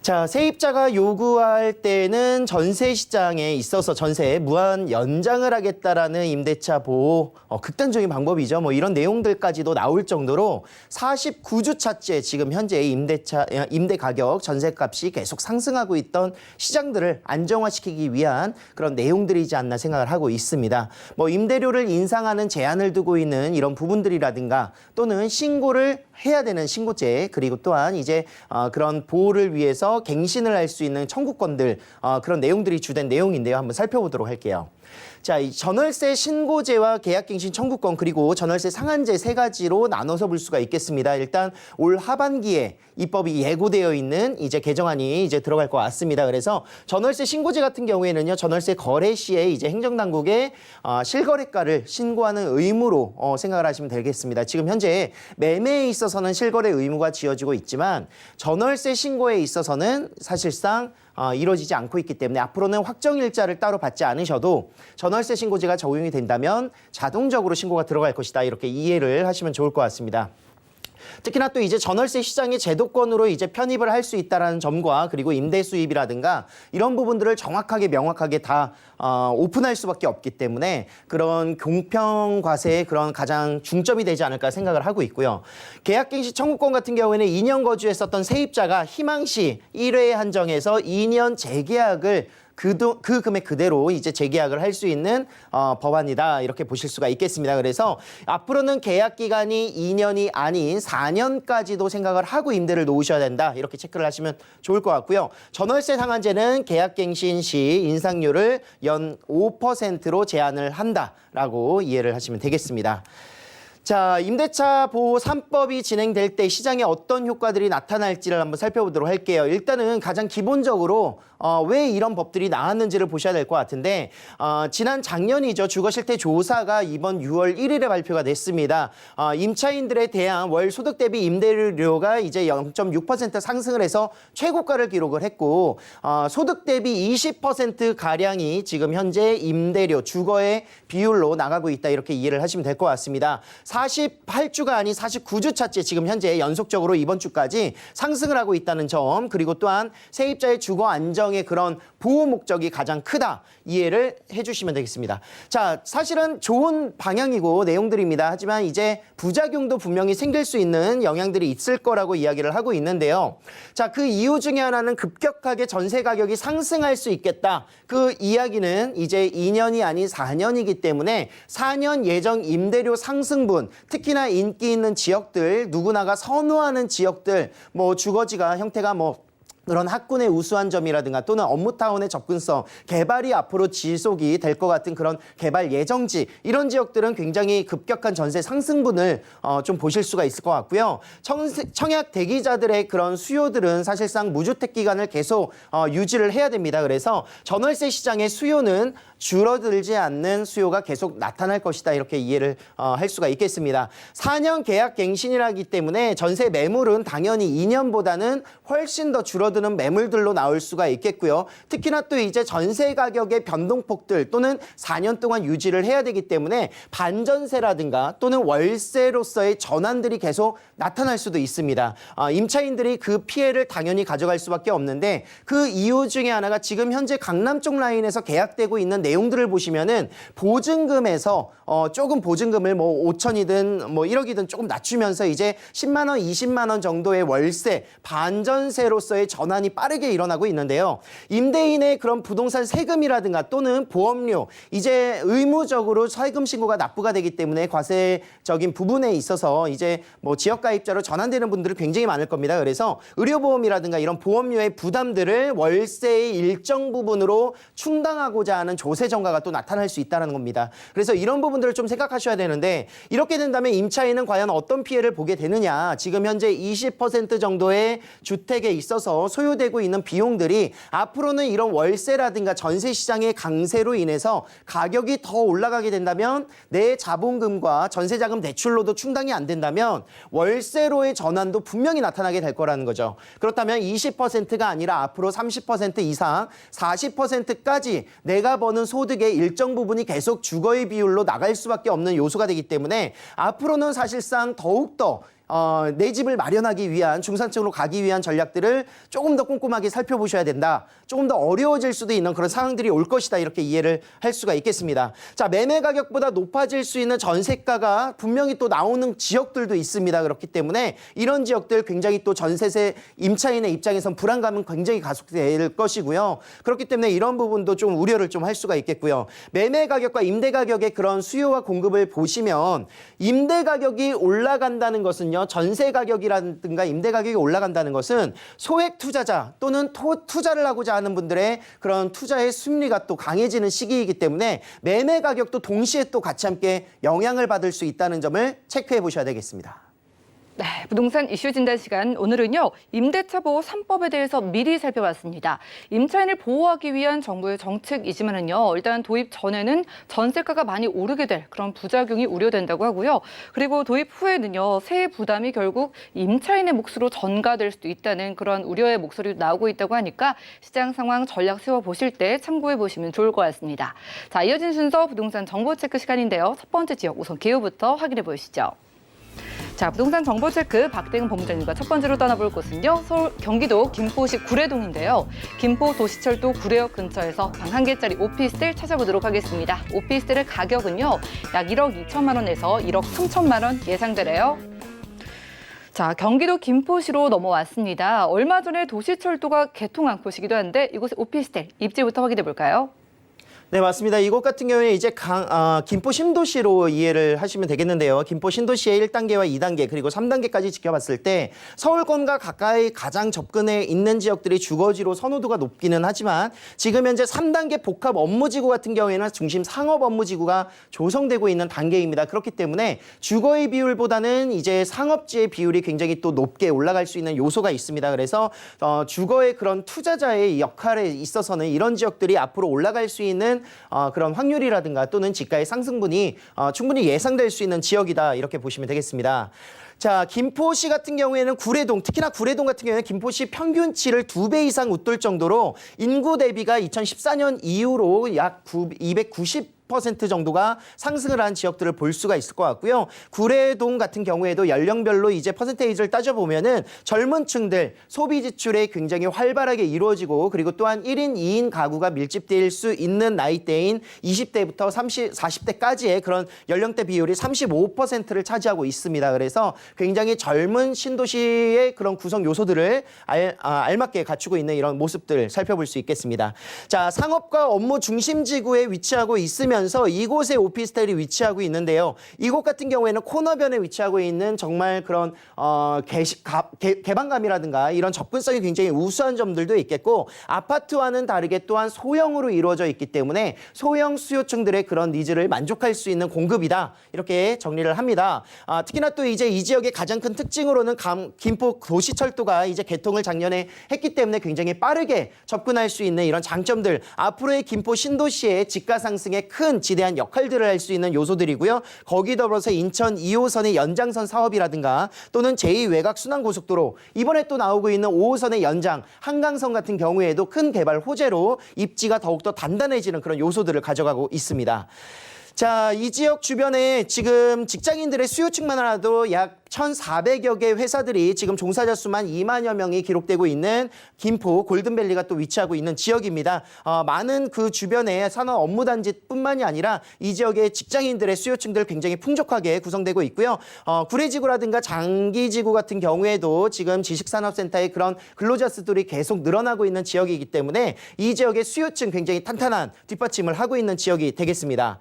S4: 자, 세입자가 요구할 때는 전세 시장에 있어서 전세에 무한 연장을 하겠다라는 임대차 보호 극단적인 방법이죠. 뭐 이런 내용들까지도 나올 정도로 49주차째 지금 현재 임대 가격, 전세값이 계속 상승하고 있던 시장들을 안정화시키기 위한 그런 내용들이지 않나 생각을 하고 있습니다. 뭐 임대료를 인상하는 제한을 두고 있는 이런 부분들이라든가 또는 신고를 해야 되는 신고제 그리고 또한 이제 그런 보호를 위해서 갱신을 할 수 있는 청구권들 그런 내용들이 주된 내용인데요. 한번 살펴보도록 할게요. 자, 이 전월세 신고제와 계약갱신 청구권 그리고 전월세 상한제 세 가지로 나눠서 볼 수가 있겠습니다. 일단 올 하반기에 입법이 예고되어 있는 이제 개정안이 이제 들어갈 것 같습니다. 그래서 전월세 신고제 같은 경우에는요, 전월세 거래 시에 이제 행정당국에 실거래가를 신고하는 의무로 생각을 하시면 되겠습니다. 지금 현재 매매에 있어서는 실거래 의무가 지어지고 있지만 전월세 신고에 있어서는 사실상 이루어지지 않고 있기 때문에 앞으로는 확정일자를 따로 받지 않으셔도 전월세 신고제가 적용이 된다면 자동적으로 신고가 들어갈 것이다. 이렇게 이해를 하시면 좋을 것 같습니다. 특히나 또 이제 전월세 시장의 제도권으로 이제 편입을 할 수 있다라는 점과 그리고 임대 수입이라든가 이런 부분들을 정확하게 명확하게 다 오픈할 수밖에 없기 때문에 그런 공평 과세의 그런 가장 중점이 되지 않을까 생각을 하고 있고요. 계약갱신 청구권 같은 경우에는 2년 거주했었던 세입자가 희망시 1회 한정해서 2년 재계약을 그 금액 그대로 이제 재계약을 할 수 있는 법안이다 이렇게 보실 수가 있겠습니다. 그래서 앞으로는 계약 기간이 2년이 아닌 4년까지도 생각을 하고 임대를 놓으셔야 된다 이렇게 체크를 하시면 좋을 것 같고요. 전월세 상한제는 계약갱신 시 인상률을 연 5%로 제한을 한다라고 이해를 하시면 되겠습니다. 자, 임대차 보호 3법이 진행될 때 시장에 어떤 효과들이 나타날지를 한번 살펴보도록 할게요. 일단은 가장 기본적으로 왜 이런 법들이 나왔는지를 보셔야 될 것 같은데 지난 작년이죠. 주거실태 조사가 이번 6월 1일에 발표가 됐습니다. 임차인들에 대한 월 소득 대비 임대료가 이제 0.6% 상승을 해서 최고가를 기록을 했고 소득 대비 20%가량이 지금 현재 임대료, 주거의 비율로 나가고 있다 이렇게 이해를 하시면 될 것 같습니다. 48주가 아닌 49주 차째 지금 현재 연속적으로 이번 주까지 상승을 하고 있다는 점 그리고 또한 세입자의 주거 안정의 그런 보호 목적이 가장 크다 이해를 해주시면 되겠습니다. 자, 사실은 좋은 방향이고 내용들입니다. 하지만 이제 부작용도 분명히 생길 수 있는 영향들이 있을 거라고 이야기를 하고 있는데요. 자, 그 이유 중에 하나는 급격하게 전세 가격이 상승할 수 있겠다. 그 이야기는 이제 2년이 아닌 4년이기 때문에 4년 예정 임대료 상승분 특히나 인기 있는 지역들 누구나가 선호하는 지역들 뭐 주거지가 형태가 뭐 그런 학군의 우수한 점이라든가 또는 업무타운의 접근성, 개발이 앞으로 지속이 될 것 같은 그런 개발 예정지 이런 지역들은 굉장히 급격한 전세 상승분을 좀 보실 수가 있을 것 같고요. 청약 대기자들의 그런 수요들은 사실상 무주택 기간을 계속 유지를 해야 됩니다. 그래서 전월세 시장의 수요는 줄어들지 않는 수요가 계속 나타날 것이다 이렇게 이해를 할 수가 있겠습니다. 4년 계약 갱신이라기 때문에 전세 매물은 당연히 2년보다는 훨씬 더 줄어드는 매물들로 나올 수가 있겠고요. 특히나 또 이제 전세 가격의 변동폭들 또는 4년 동안 유지를 해야 되기 때문에 반전세라든가 또는 월세로서의 전환들이 계속 나타날 수도 있습니다. 임차인들이 그 피해를 당연히 가져갈 수밖에 없는데 그 이유 중에 하나가 지금 현재 강남 쪽 라인에서 계약되고 있는 내용들을 보시면은 보증금에서 조금 보증금을 뭐 5천이든 뭐 1억이든 조금 낮추면서 이제 10만 원, 20만 원 정도의 월세, 반전세로서의 전환이 빠르게 일어나고 있는데요. 임대인의 그런 부동산 세금이라든가 또는 보험료, 이제 의무적으로 세금 신고가 납부가 되기 때문에 과세적인 부분에 있어서 이제 뭐 지역가입자로 전환되는 분들이 굉장히 많을 겁니다. 그래서 의료보험이라든가 이런 보험료의 부담들을 월세의 일정 부분으로 충당하고자 하는 조세 정가가 또 나타날 수 있다는 겁니다. 그래서 이런 부분들을 좀 생각하셔야 되는데 이렇게 된다면 임차인은 과연 어떤 피해를 보게 되느냐. 지금 현재 20% 정도의 주택에 있어서 소요되고 있는 비용들이 앞으로는 이런 월세라든가 전세 시장의 강세로 인해서 가격이 더 올라가게 된다면 내 자본금과 전세자금 대출로도 충당이 안 된다면 월세로의 전환도 분명히 나타나게 될 거라는 거죠. 그렇다면 20%가 아니라 앞으로 30% 이상 40%까지 내가 버는 소득의 일정 부분이 계속 주거의 비율로 나갈 수밖에 없는 요소가 되기 때문에 앞으로는 사실상 더욱더 내 집을 마련하기 위한 중산층으로 가기 위한 전략들을 조금 더 꼼꼼하게 살펴보셔야 된다. 조금 더 어려워질 수도 있는 그런 상황들이 올 것이다. 이렇게 이해를 할 수가 있겠습니다. 자, 매매 가격보다 높아질 수 있는 전세가가 분명히 또 나오는 지역들도 있습니다. 그렇기 때문에 이런 지역들 굉장히 또 전세세 임차인의 입장에선 불안감은 굉장히 가속될 것이고요. 그렇기 때문에 이런 부분도 좀 우려를 좀 할 수가 있겠고요. 매매 가격과 임대 가격의 그런 수요와 공급을 보시면 임대 가격이 올라간다는 것은요. 전세 가격이라든가 임대 가격이 올라간다는 것은 소액 투자자 또는 투자를 하고자 하는 분들의 그런 투자의 심리가 또 강해지는 시기이기 때문에 매매 가격도 동시에 또 같이 함께 영향을 받을 수 있다는 점을 체크해 보셔야 되겠습니다.
S2: 네, 부동산 이슈 진단 시간. 오늘은요, 임대차 보호 3법에 대해서 미리 살펴봤습니다. 임차인을 보호하기 위한 정부의 정책이지만은요, 일단 도입 전에는 전세가가 많이 오르게 될 그런 부작용이 우려된다고 하고요. 그리고 도입 후에는요, 세액 부담이 결국 임차인의 몫으로 전가될 수도 있다는 그런 우려의 목소리도 나오고 있다고 하니까 시장 상황 전략 세워보실 때 참고해 보시면 좋을 것 같습니다. 자, 이어진 순서 부동산 정보 체크 시간인데요. 첫 번째 지역 우선 기후부터 확인해 보시죠. 자, 부동산 정보 체크 박대근 본부장님과 첫 번째로 떠나볼 곳은요. 서울 경기도 김포시 구례동인데요. 김포 도시철도 구례역 근처에서 방 한 개짜리 오피스텔 찾아보도록 하겠습니다. 오피스텔의 가격은요. 약 1억 2천만 원에서 1억 3천만 원 예상되래요. 자, 경기도 김포시로 넘어왔습니다. 얼마 전에 도시철도가 개통한 곳이기도 한데 이곳의 오피스텔 입지부터 확인해 볼까요?
S4: 네, 맞습니다. 이곳 같은 경우에 이제 김포 신도시로 이해를 하시면 되겠는데요. 김포 신도시의 1단계와 2단계 그리고 3단계까지 지켜봤을 때 서울권과 가까이 가장 접근해 있는 지역들이 주거지로 선호도가 높기는 하지만 지금 현재 3단계 복합 업무지구 같은 경우에는 중심 상업 업무지구가 조성되고 있는 단계입니다. 그렇기 때문에 주거의 비율보다는 이제 상업지의 비율이 굉장히 또 높게 올라갈 수 있는 요소가 있습니다. 그래서 주거의 그런 투자자의 역할에 있어서는 이런 지역들이 앞으로 올라갈 수 있는 그런 확률이라든가 또는 지가의 상승분이 충분히 예상될 수 있는 지역이다 이렇게 보시면 되겠습니다. 자, 김포시 같은 경우에는 구례동, 특히나 구례동 같은 경우에는 김포시 평균치를 2배 이상 웃돌 정도로 인구 대비가 2014년 이후로 약 290% 정도가 상승을 한 지역들을 볼 수가 있을 것 같고요. 구례동 같은 경우에도 연령별로 이제 퍼센테이지를 따져보면은 젊은 층들 소비 지출에 굉장히 활발하게 이루어지고 그리고 또한 1인, 2인 가구가 밀집될 수 있는 나이대인 20대부터 40대까지의 그런 연령대 비율이 35%를 차지하고 있습니다. 그래서 굉장히 젊은 신도시의 그런 구성 요소들을 알맞게 갖추고 있는 이런 모습들 살펴볼 수 있겠습니다. 자, 상업과 업무 중심 지구에 위치하고 있으면서 이곳에 오피스텔이 위치하고 있는데요. 이곳 같은 경우에는 코너변에 위치하고 있는 정말 그런 개방감이라든가 이런 접근성이 굉장히 우수한 점들도 있겠고 아파트와는 다르게 또한 소형으로 이루어져 있기 때문에 소형 수요층들의 그런 니즈를 만족할 수 있는 공급이다. 이렇게 정리를 합니다. 특히나 또 이제 이 지역의 가장 큰 특징으로는 김포 도시철도가 이제 개통을 작년에 했기 때문에 굉장히 빠르게 접근할 수 있는 이런 장점들 앞으로의 김포 신도시의 집가 상승에 큰 지대한 역할들을 할 수 있는 요소들이고요. 거기 더불어서 인천 2호선의 연장선 사업이라든가 또는 제2외곽 순환고속도로 이번에 또 나오고 있는 5호선의 연장 한강선 같은 경우에도 큰 개발 호재로 입지가 더욱더 단단해지는 그런 요소들을 가져가고 있습니다. 자, 이 지역 주변에 지금 직장인들의 수요층만 하나도 약 1,400여 개 회사들이 지금 종사자 수만 2만여 명이 기록되고 있는 김포 골든밸리가 또 위치하고 있는 지역입니다. 많은 그 주변에 산업 업무단지뿐만이 아니라 이 지역의 직장인들의 수요층들 굉장히 풍족하게 구성되고 있고요. 구례지구라든가 장기지구 같은 경우에도 지금 지식산업센터의 그런 근로자 수들이 계속 늘어나고 있는 지역이기 때문에 이 지역의 수요층 굉장히 탄탄한 뒷받침을 하고 있는 지역이 되겠습니다.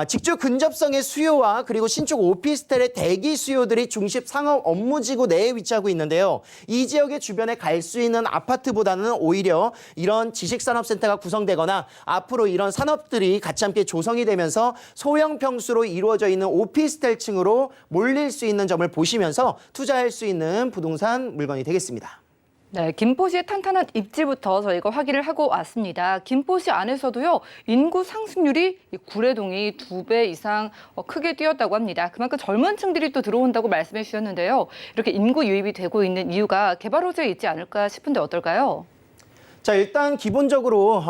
S4: 직주 근접성의 수요와 그리고 신축 오피스텔의 대기 수요들이 중심 상업 업무지구 내에 위치하고 있는데요. 이 지역의 주변에 갈 수 있는 아파트보다는 오히려 이런 지식산업센터가 구성되거나 앞으로 이런 산업들이 같이 함께 조성이 되면서 소형 평수로 이루어져 있는 오피스텔층으로 몰릴 수 있는 점을 보시면서 투자할 수 있는 부동산 물건이 되겠습니다.
S2: 네, 김포시의 탄탄한 입지부터 저희가 확인을 하고 왔습니다. 김포시 안에서도요, 인구 상승률이 구례동이 2배 이상 크게 뛰었다고 합니다. 그만큼 젊은 층들이 또 들어온다고 말씀해 주셨는데요. 이렇게 인구 유입이 되고 있는 이유가 개발 호재에 있지 않을까 싶은데 어떨까요?
S4: 자, 일단 기본적으로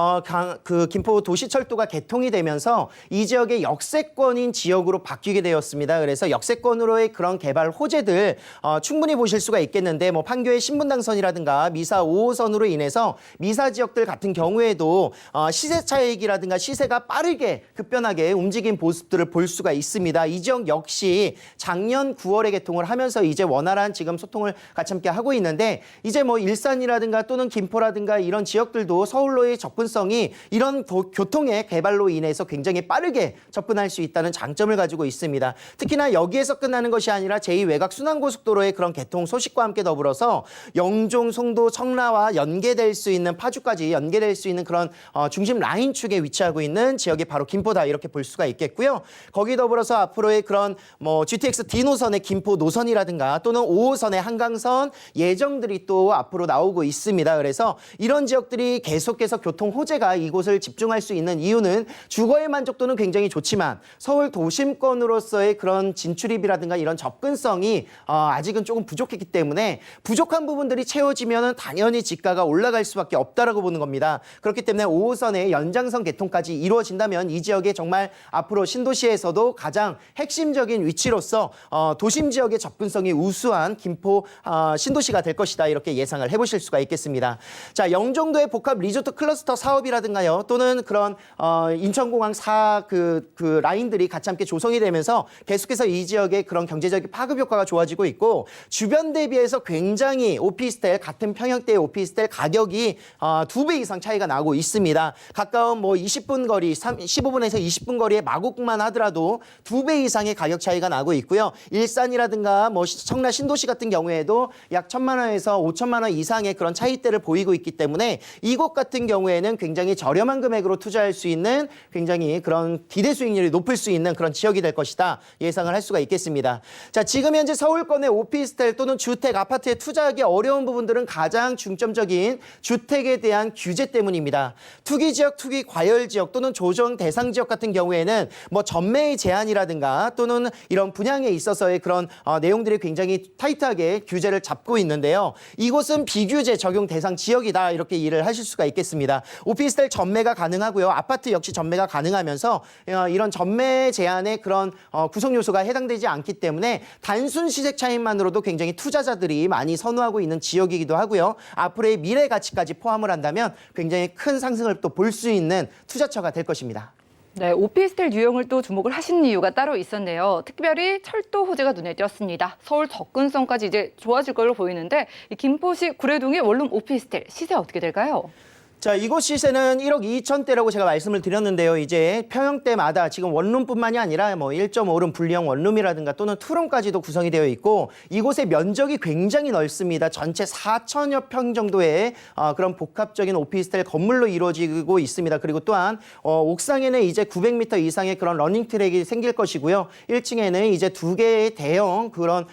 S4: 그 김포 도시철도가 개통이 되면서 이 지역의 역세권인 지역으로 바뀌게 되었습니다. 그래서 역세권으로의 그런 개발 호재들 충분히 보실 수가 있겠는데 뭐 판교의 신분당선이라든가 미사 5호선으로 인해서 미사 지역들 같은 경우에도 시세 차익이라든가 시세가 빠르게 급변하게 움직인 모습들을 볼 수가 있습니다. 이 지역 역시 작년 9월에 개통을 하면서 이제 원활한 지금 소통을 같이 함께 하고 있는데 이제 뭐 일산이라든가 또는 김포라든가 이런 지역들도 서울로의 접근성이 이런 교통의 개발로 인해서 굉장히 빠르게 접근할 수 있다는 장점을 가지고 있습니다. 특히나 여기에서 끝나는 것이 아니라 제2외곽 순환고속도로의 그런 개통 소식과 함께 더불어서 영종, 송도, 청라와 연계될 수 있는 파주까지 연계될 수 있는 그런 중심 라인 축에 위치하고 있는 지역이 바로 김포다 이렇게 볼 수가 있겠고요. 거기 더불어서 앞으로의 그런 뭐 GTX D 노선의 김포 노선이라든가 또는 5호선의 한강선 예정들이 또 앞으로 나오고 있습니다. 그래서 이런 지역 지역들이 계속해서 교통 호재가 이곳을 집중할 수 있는 이유는 주거의 만족도는 굉장히 좋지만 서울 도심권으로서의 그런 진출입이라든가 이런 접근성이 아직은 조금 부족했기 때문에 부족한 부분들이 채워지면은 당연히 지가가 올라갈 수밖에 없다라고 보는 겁니다. 그렇기 때문에 5호선의 연장선 개통까지 이루어진다면 이 지역에 정말 앞으로 신도시에서도 가장 핵심적인 위치로서 도심 지역의 접근성이 우수한 김포 신도시가 될 것이다 이렇게 예상을 해보실 수가 있겠습니다. 자, 영종도의 복합 리조트 클러스터 사업이라든가요 또는 그런 인천공항 그 라인들이 같이 함께 조성이 되면서 계속해서 이 지역의 그런 경제적인 파급 효과가 좋아지고 있고 주변 대비해서 굉장히 오피스텔 같은 평형대의 오피스텔 가격이 2배 이상 차이가 나고 있습니다. 가까운 뭐 20분 거리, 15분에서 20분 거리의 마곡만 하더라도 2배 이상의 가격 차이가 나고 있고요. 일산이라든가 뭐 청라 신도시 같은 경우에도 약 1,000만 원에서 5천만 원 이상의 그런 차이대를 보이고 있기 때문에 이곳 같은 경우에는 굉장히 저렴한 금액으로 투자할 수 있는 굉장히 그런 기대 수익률이 높을 수 있는 그런 지역이 될 것이다 예상을 할 수가 있겠습니다. 자, 지금 현재 서울권의 오피스텔 또는 주택, 아파트에 투자하기 어려운 부분들은 가장 중점적인 주택에 대한 규제 때문입니다. 투기 지역, 투기 과열 지역 또는 조정 대상 지역 같은 경우에는 뭐 전매의 제한이라든가 또는 이런 분양에 있어서의 그런 내용들이 굉장히 타이트하게 규제를 잡고 있는데요. 이곳은 비규제 적용 대상 지역이다 이렇게 이해를 하실 수가 있겠습니다. 오피스텔 전매가 가능하고요. 아파트 역시 전매가 가능하면서 이런 전매 제한의 그런 구성 요소가 해당되지 않기 때문에 단순 시세 차익만으로도 굉장히 투자자들이 많이 선호하고 있는 지역이기도 하고요. 앞으로의 미래 가치까지 포함을 한다면 굉장히 큰 상승을 또 볼 수 있는 투자처가 될 것입니다.
S2: 네, 오피스텔 유형을 또 주목을 하신 이유가 따로 있었네요. 특별히 철도 호재가 눈에 띄었습니다. 서울 접근성까지 이제 좋아질 걸로 보이는데 이 김포시 구례동의 원룸 오피스텔 시세 어떻게 될까요?
S4: 자, 이곳 시세는 1억 2천대라고 제가 말씀을 드렸는데요. 이제 평형대마다 지금 원룸뿐만이 아니라 뭐 1.5룸 분리형 원룸이라든가 또는 투룸까지도 구성이 되어 있고 이곳의 면적이 굉장히 넓습니다. 전체 4천여 평 정도의 그런 복합적인 오피스텔 건물로 이루어지고 있습니다. 그리고 또한 옥상에는 이제 900m 이상의 그런 러닝트랙이 생길 것이고요. 1층에는 이제 2개의 대형 그런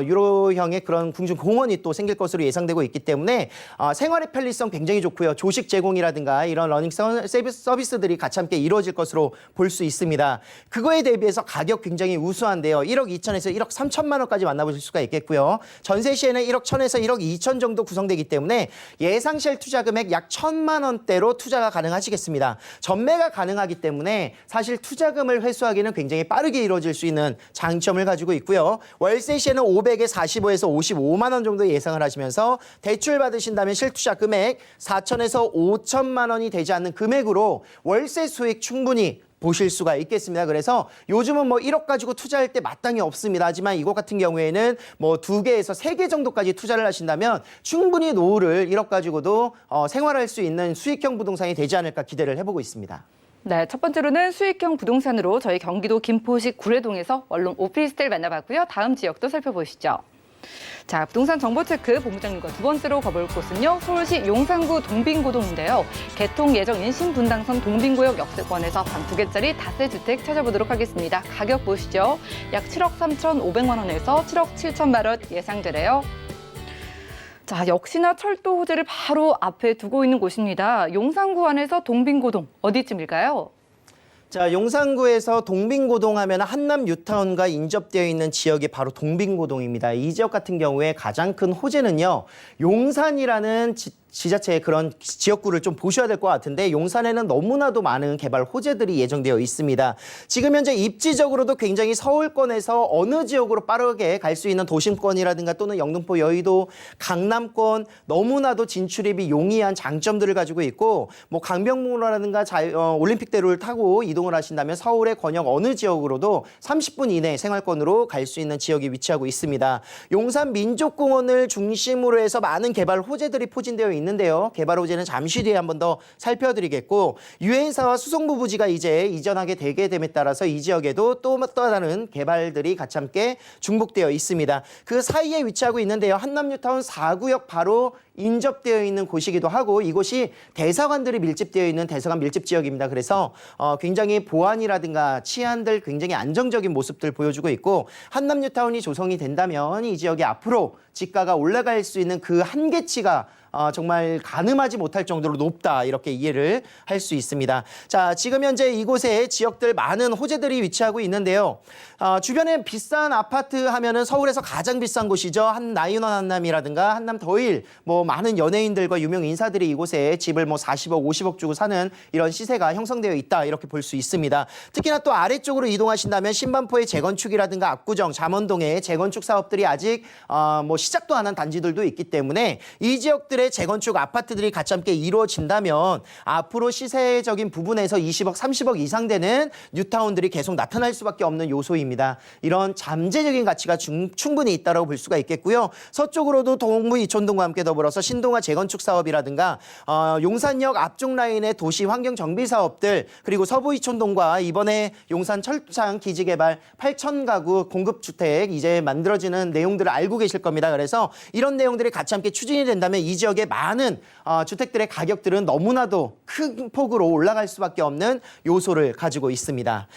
S4: 유로형의 그런 궁중공원이 또 생길 것으로 예상되고 있기 때문에 생활의 편리성 굉장히 좋고요. 조식 제공이라든가 이런 러닝 서비스들이 같이 함께 이루어질 것으로 볼 수 있습니다. 그거에 대비해서 가격 굉장히 우수한데요. 1억 2천에서 1억 3천만 원까지 만나보실 수가 있겠고요. 전세 시에는 1억 1천에서 1억 2천 정도 구성되기 때문에 예상 실 투자 금액 약 1,000만 원대로 투자가 가능하시겠습니다. 전매가 가능하기 때문에 사실 투자금을 회수하기는 굉장히 빠르게 이루어질 수 있는 장점을 가지고 있고요. 월세 시에는 500에 45에서 55만 원 정도 예상을 하시면서 대출 받으신다면 실투자 금액 4천에서 5천만 원이 되지 않는 금액으로 월세 수익 충분히 보실 수가 있겠습니다. 그래서 요즘은 뭐 1억 가지고 투자할 때 마땅히 없습니다. 하지만 이곳 같은 경우에는 뭐 2개에서 3개 정도까지 투자를 하신다면 충분히 노후를 1억 가지고도 생활할 수 있는 수익형 부동산이 되지 않을까 기대를 해보고 있습니다.
S2: 네, 첫 번째로는 수익형 부동산으로 저희 경기도 김포시 구례동에서 원룸 오피스텔 만나봤고요. 다음 지역도 살펴보시죠. 자, 부동산 정보체크 본부장님과 두 번째로 가볼 곳은요. 서울시 용산구 동빙고동인데요. 개통 예정인 신분당선 동빙구역 역세권에서 방 2개짜리 다세주택 찾아보도록 하겠습니다. 가격 보시죠. 약 7억 3,500만 원에서 7억 7천만 원 예상되래요. 자, 역시나 철도 호재를 바로 앞에 두고 있는 곳입니다. 용산구 안에서 동빙고동 어디쯤일까요?
S4: 자, 용산구에서 동빙고동 하면 한남 뉴타운과 인접되어 있는 지역이 바로 동빙고동입니다. 이 지역 같은 경우에 가장 큰 호재는요. 용산이라는 지자체의 그런 지역구를 좀 보셔야 될 것 같은데 용산에는 너무나도 많은 개발 호재들이 예정되어 있습니다. 지금 현재 입지적으로도 굉장히 서울권에서 어느 지역으로 빠르게 갈 수 있는 도심권이라든가 또는 영등포, 여의도, 강남권 너무나도 진출입이 용이한 장점들을 가지고 있고 뭐 강변북로라든가 올림픽대로를 타고 이동을 하신다면 서울의 권역 어느 지역으로도 30분 이내 생활권으로 갈 수 있는 지역이 위치하고 있습니다. 용산 민족공원을 중심으로 해서 많은 개발 호재들이 포진되어 있는데요. 개발 호재는 잠시 뒤에 한 번 더 살펴드리겠고 유엔사와 수송부 부지가 이제 이전하게 되게 됨에 따라서 이 지역에도 또 다른 개발들이 같이 함께 중복되어 있습니다. 그 사이에 위치하고 있는데요. 한남뉴타운 4구역 바로 인접되어 있는 곳이기도 하고 이곳이 대사관들이 밀집되어 있는 대사관 밀집 지역입니다. 그래서 굉장히 보안이라든가 치안들 굉장히 안정적인 모습들 보여주고 있고 한남뉴타운이 조성이 된다면 이 지역에 앞으로 지가가 올라갈 수 있는 그 한계치가 정말 가늠하지 못할 정도로 높다 이렇게 이해를 할 수 있습니다. 자, 지금 현재 이곳에 지역들 많은 호재들이 위치하고 있는데요. 주변에 비싼 아파트 하면은 서울에서 가장 비싼 곳이죠. 나인원 한남이라든가 한남 더일 뭐 많은 연예인들과 유명 인사들이 이곳에 집을 뭐 40억, 50억 주고 사는 이런 시세가 형성되어 있다 이렇게 볼 수 있습니다. 특히나 또 아래쪽으로 이동하신다면 신반포의 재건축이라든가 압구정, 잠원동의 재건축 사업들이 아직 뭐 시작도 안 한 단지들도 있기 때문에 이 지역들의 재건축 아파트들이 같이 함께 이루어진다면 앞으로 시세적인 부분에서 20억, 30억 이상 되는 뉴타운들이 계속 나타날 수밖에 없는 요소입니다. 이런 잠재적인 가치가 충분히 있다고 볼 수가 있겠고요. 서쪽으로도 동부 이촌동과 함께 더불어서 신동아 재건축 사업이라든가 용산역 앞쪽 라인의 도시 환경 정비 사업들 그리고 서부 이촌동과 이번에 용산 철창 기지 개발 8,000가구 공급주택 이제 만들어지는 내용들을 알고 계실 겁니다. 그래서 이런 내용들이 같이 함께 추진이 된다면 이 지역의 많은 주택들의 가격들은 너무나도 큰 폭으로 올라갈 수밖에 없는 요소를 가지고 있습니다.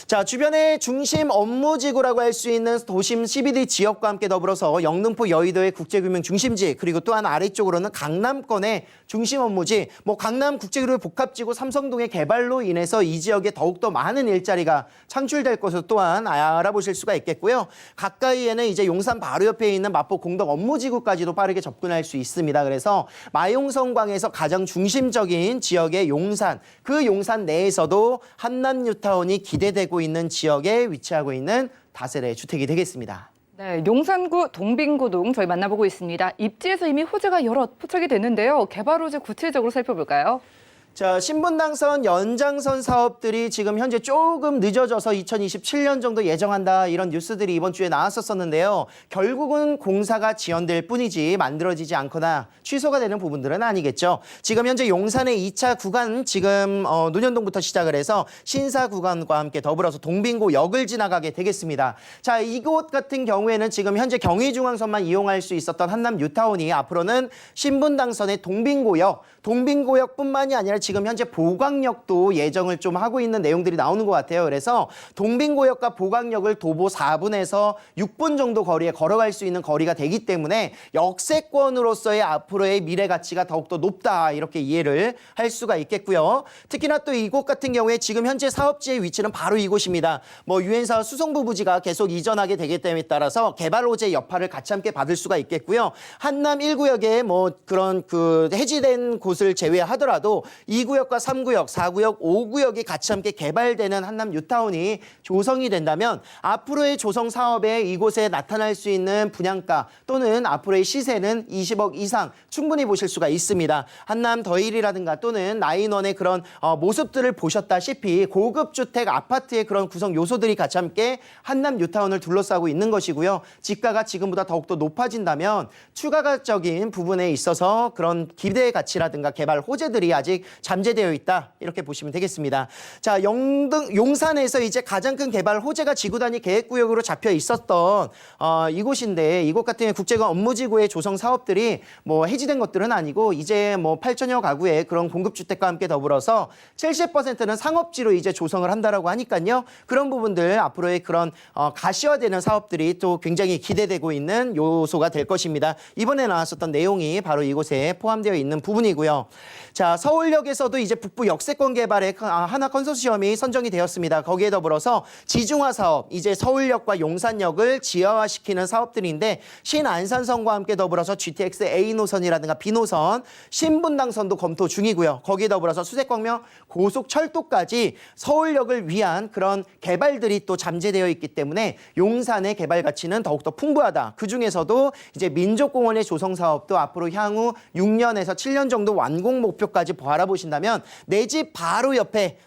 S4: 자, 주변의 중심 업무지구라고 할 수 있는 도심 CBD 지역과 함께 더불어서 영등포 여의도의 국제금융 중심지 그리고 또한 아래쪽으로는 강남권의 중심 업무지 뭐 강남 국제그룹 복합지구 삼성동의 개발로 인해서 이 지역에 더욱더 많은 일자리가 창출될 것을 또한 알아보실 수가 있겠고요. 가까이에는 이제 용산 바로 옆에 있는 마포 공덕 업무지구까지도 빠르게 접근할 수 있습니다. 그래서 마용성광에서 가장 중심적인 지역의 용산, 그 용산 내에서도 한남 뉴타운이 기대되고 있는 지역에 위치하고 있는 다세대 주택이 되겠습니다.
S2: 네, 용산구 동빙구동 저희 만나보고 있습니다. 입지에서 이미 호재가 여럿 포착이 됐는데요. 개발 호재 구체적으로 살펴볼까요?
S4: 자, 신분당선 연장선 사업들이 지금 현재 조금 늦어져서 2027년 정도 예정한다 이런 뉴스들이 이번 주에 나왔었는데요. 결국은 공사가 지연될 뿐이지 만들어지지 않거나 취소가 되는 부분들은 아니겠죠. 지금 현재 용산의 2차 구간 지금 논현동부터 시작을 해서 신사 구간과 함께 더불어서 동빙고역을 지나가게 되겠습니다. 자, 이곳 같은 경우에는 지금 현재 경의중앙선만 이용할 수 있었던 한남 뉴타운이 앞으로는 신분당선의 동빙고역뿐만이 아니라 지금 현재 보강역도 예정을 좀 하고 있는 내용들이 나오는 것 같아요. 그래서 동빙고역과 보강역을 도보 4분에서 6분 정도 거리에 걸어갈 수 있는 거리가 되기 때문에 역세권으로서의 앞으로의 미래 가치가 더욱더 높다 이렇게 이해를 할 수가 있겠고요. 특히나 또 이곳 같은 경우에 지금 현재 사업지의 위치는 바로 이곳입니다. 뭐 유엔사 수성부 부지가 계속 이전하게 되기 때문에 따라서 개발 호재 여파를 같이 함께 받을 수가 있겠고요. 한남 1구역에 뭐 그런 그 해지된 곳을 제외하더라도 2구역과 3구역, 4구역, 5구역이 같이 함께 개발되는 한남 뉴타운이 조성이 된다면 앞으로의 조성 사업에 이곳에 나타날 수 있는 분양가 또는 앞으로의 시세는 20억 이상 충분히 보실 수가 있습니다. 한남 더일이라든가 또는 나인원의 그런 모습들을 보셨다시피 고급 주택 아파트의 그런 구성 요소들이 같이 함께 한남 뉴타운을 둘러싸고 있는 것이고요. 지가가 지금보다 더욱더 높아진다면 추가적인 부분에 있어서 그런 기대의 가치라든가 개발 호재들이 아직 잠재되어 있다 이렇게 보시면 되겠습니다. 자, 용산에서 이제 가장 큰 개발 호재가 지구단위 계획구역으로 잡혀 있었던 이곳인데 이곳 같은 경우 국제관 업무지구의 조성 사업들이 뭐 해지된 것들은 아니고 이제 뭐 8천여 가구의 그런 공급주택과 함께 더불어서 70%는 상업지로 이제 조성을 한다라고 하니까요. 그런 부분들 앞으로의 그런 가시화되는 사업들이 또 굉장히 기대되고 있는 요소가 될 것입니다. 이번에 나왔었던 내용이 바로 이곳에 포함되어 있는 부분이고요. 자, 서울역에서도 이제 북부 역세권 개발에 하나 컨소시엄이 선정이 되었습니다. 거기에 더불어서 지중화 사업, 이제 서울역과 용산역을 지하화시키는 사업들인데 신안산선과 함께 더불어서 GTX A 노선이라든가 B 노선, 신분당선도 검토 중이고요. 거기에 더불어서 수색광명 고속철도까지 서울역을 위한 그런 개발들이 또 잠재되어 있기 때문에 용산의 개발 가치는 더욱더 풍부하다. 그중에서도 이제 민족공원의 조성 사업도 앞으로 향후 6년에서 7년 정도 완공 목표까지 바라보신다면 내 집 바로 옆에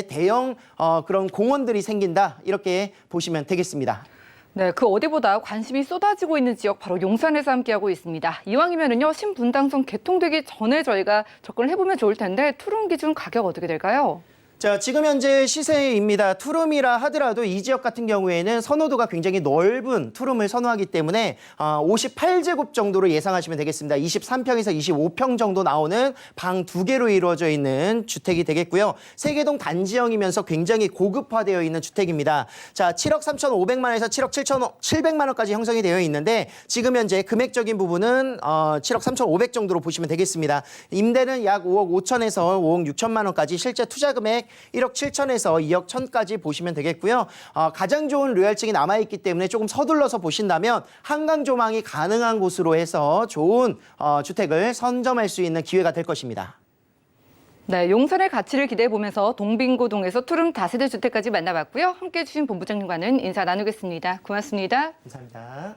S4: 대형 그런 공원들이 생긴다 이렇게 보시면 되겠습니다.
S2: 네, 그 어디보다 관심이 쏟아지고 있는 지역 바로 용산에서 함께하고 있습니다. 이왕이면은요 신분당선 개통되기 전에 저희가 접근을 해보면 좋을 텐데 투룸 기준 가격 어떻게 될까요?
S4: 자, 지금 현재 시세입니다. 투룸이라 하더라도 이 지역 같은 경우에는 선호도가 굉장히 넓은 투룸을 선호하기 때문에 58제곱 정도로 예상하시면 되겠습니다. 23평에서 25평 정도 나오는 방 2개로 이루어져 있는 주택이 되겠고요. 세개동 단지형이면서 굉장히 고급화되어 있는 주택입니다. 자, 7억 3,500만 원에서 7억 7,700만 원까지 형성이 되어 있는데 지금 현재 금액적인 부분은 7억 3,500 정도로 보시면 되겠습니다. 임대는 약 5억 5천에서 5억 6천만 원까지, 실제 투자 금액 1억 7천에서 2억 1천까지 보시면 되겠고요. 가장 좋은 로얄층이 남아있기 때문에 조금 서둘러서 보신다면 한강 조망이 가능한 곳으로 해서 좋은 주택을 선점할 수 있는 기회가 될 것입니다.
S2: 네, 용산의 가치를 기대해보면서 동빙고동에서 투룸 다세대 주택까지 만나봤고요. 함께해 주신 본부장님과는 인사 나누겠습니다. 고맙습니다.
S4: 감사합니다.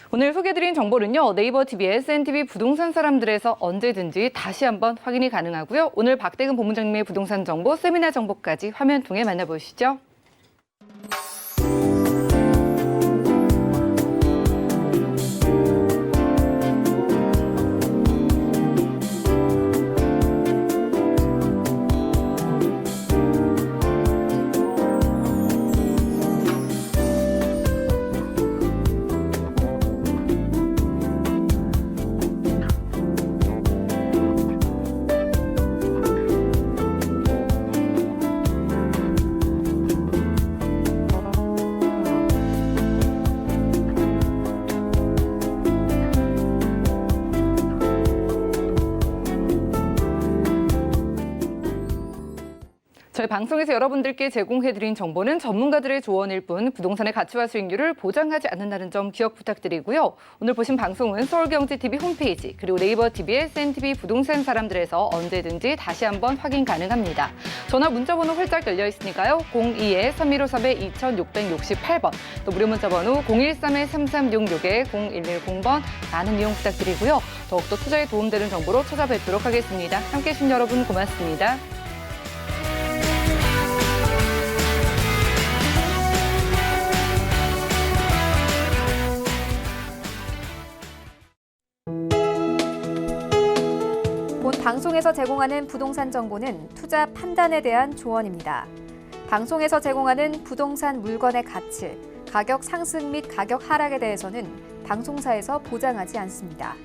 S2: 오늘 소개해드린 정보는요, 네이버 TV의 SNTV 부동산 사람들에서 언제든지 다시 한번 확인이 가능하고요. 오늘 박대근 본부장님의 부동산 정보, 세미나 정보까지 화면 통해 만나보시죠. 저희 방송에서 여러분들께 제공해드린 정보는 전문가들의 조언일 뿐 부동산의 가치와 수익률을 보장하지 않는다는 점 기억 부탁드리고요. 오늘 보신 방송은 서울경제TV 홈페이지 그리고 네이버 TV의 SNTV 부동산 사람들에서 언제든지 다시 한번 확인 가능합니다. 전화 문자번호 활짝 열려 있으니까요. 02-3153-2668번 또 무료 문자번호 013-3366-0110번 많은 이용 부탁드리고요. 더욱더 투자에 도움되는 정보로 찾아뵙도록 하겠습니다. 함께해 주신 여러분 고맙습니다.
S1: 본 방송에서 제공하는 부동산 정보는 투자 판단에 대한 조언입니다. 방송에서 제공하는 부동산 물건의 가치, 가격 상승 및 가격 하락에 대해서는 방송사에서 보장하지 않습니다.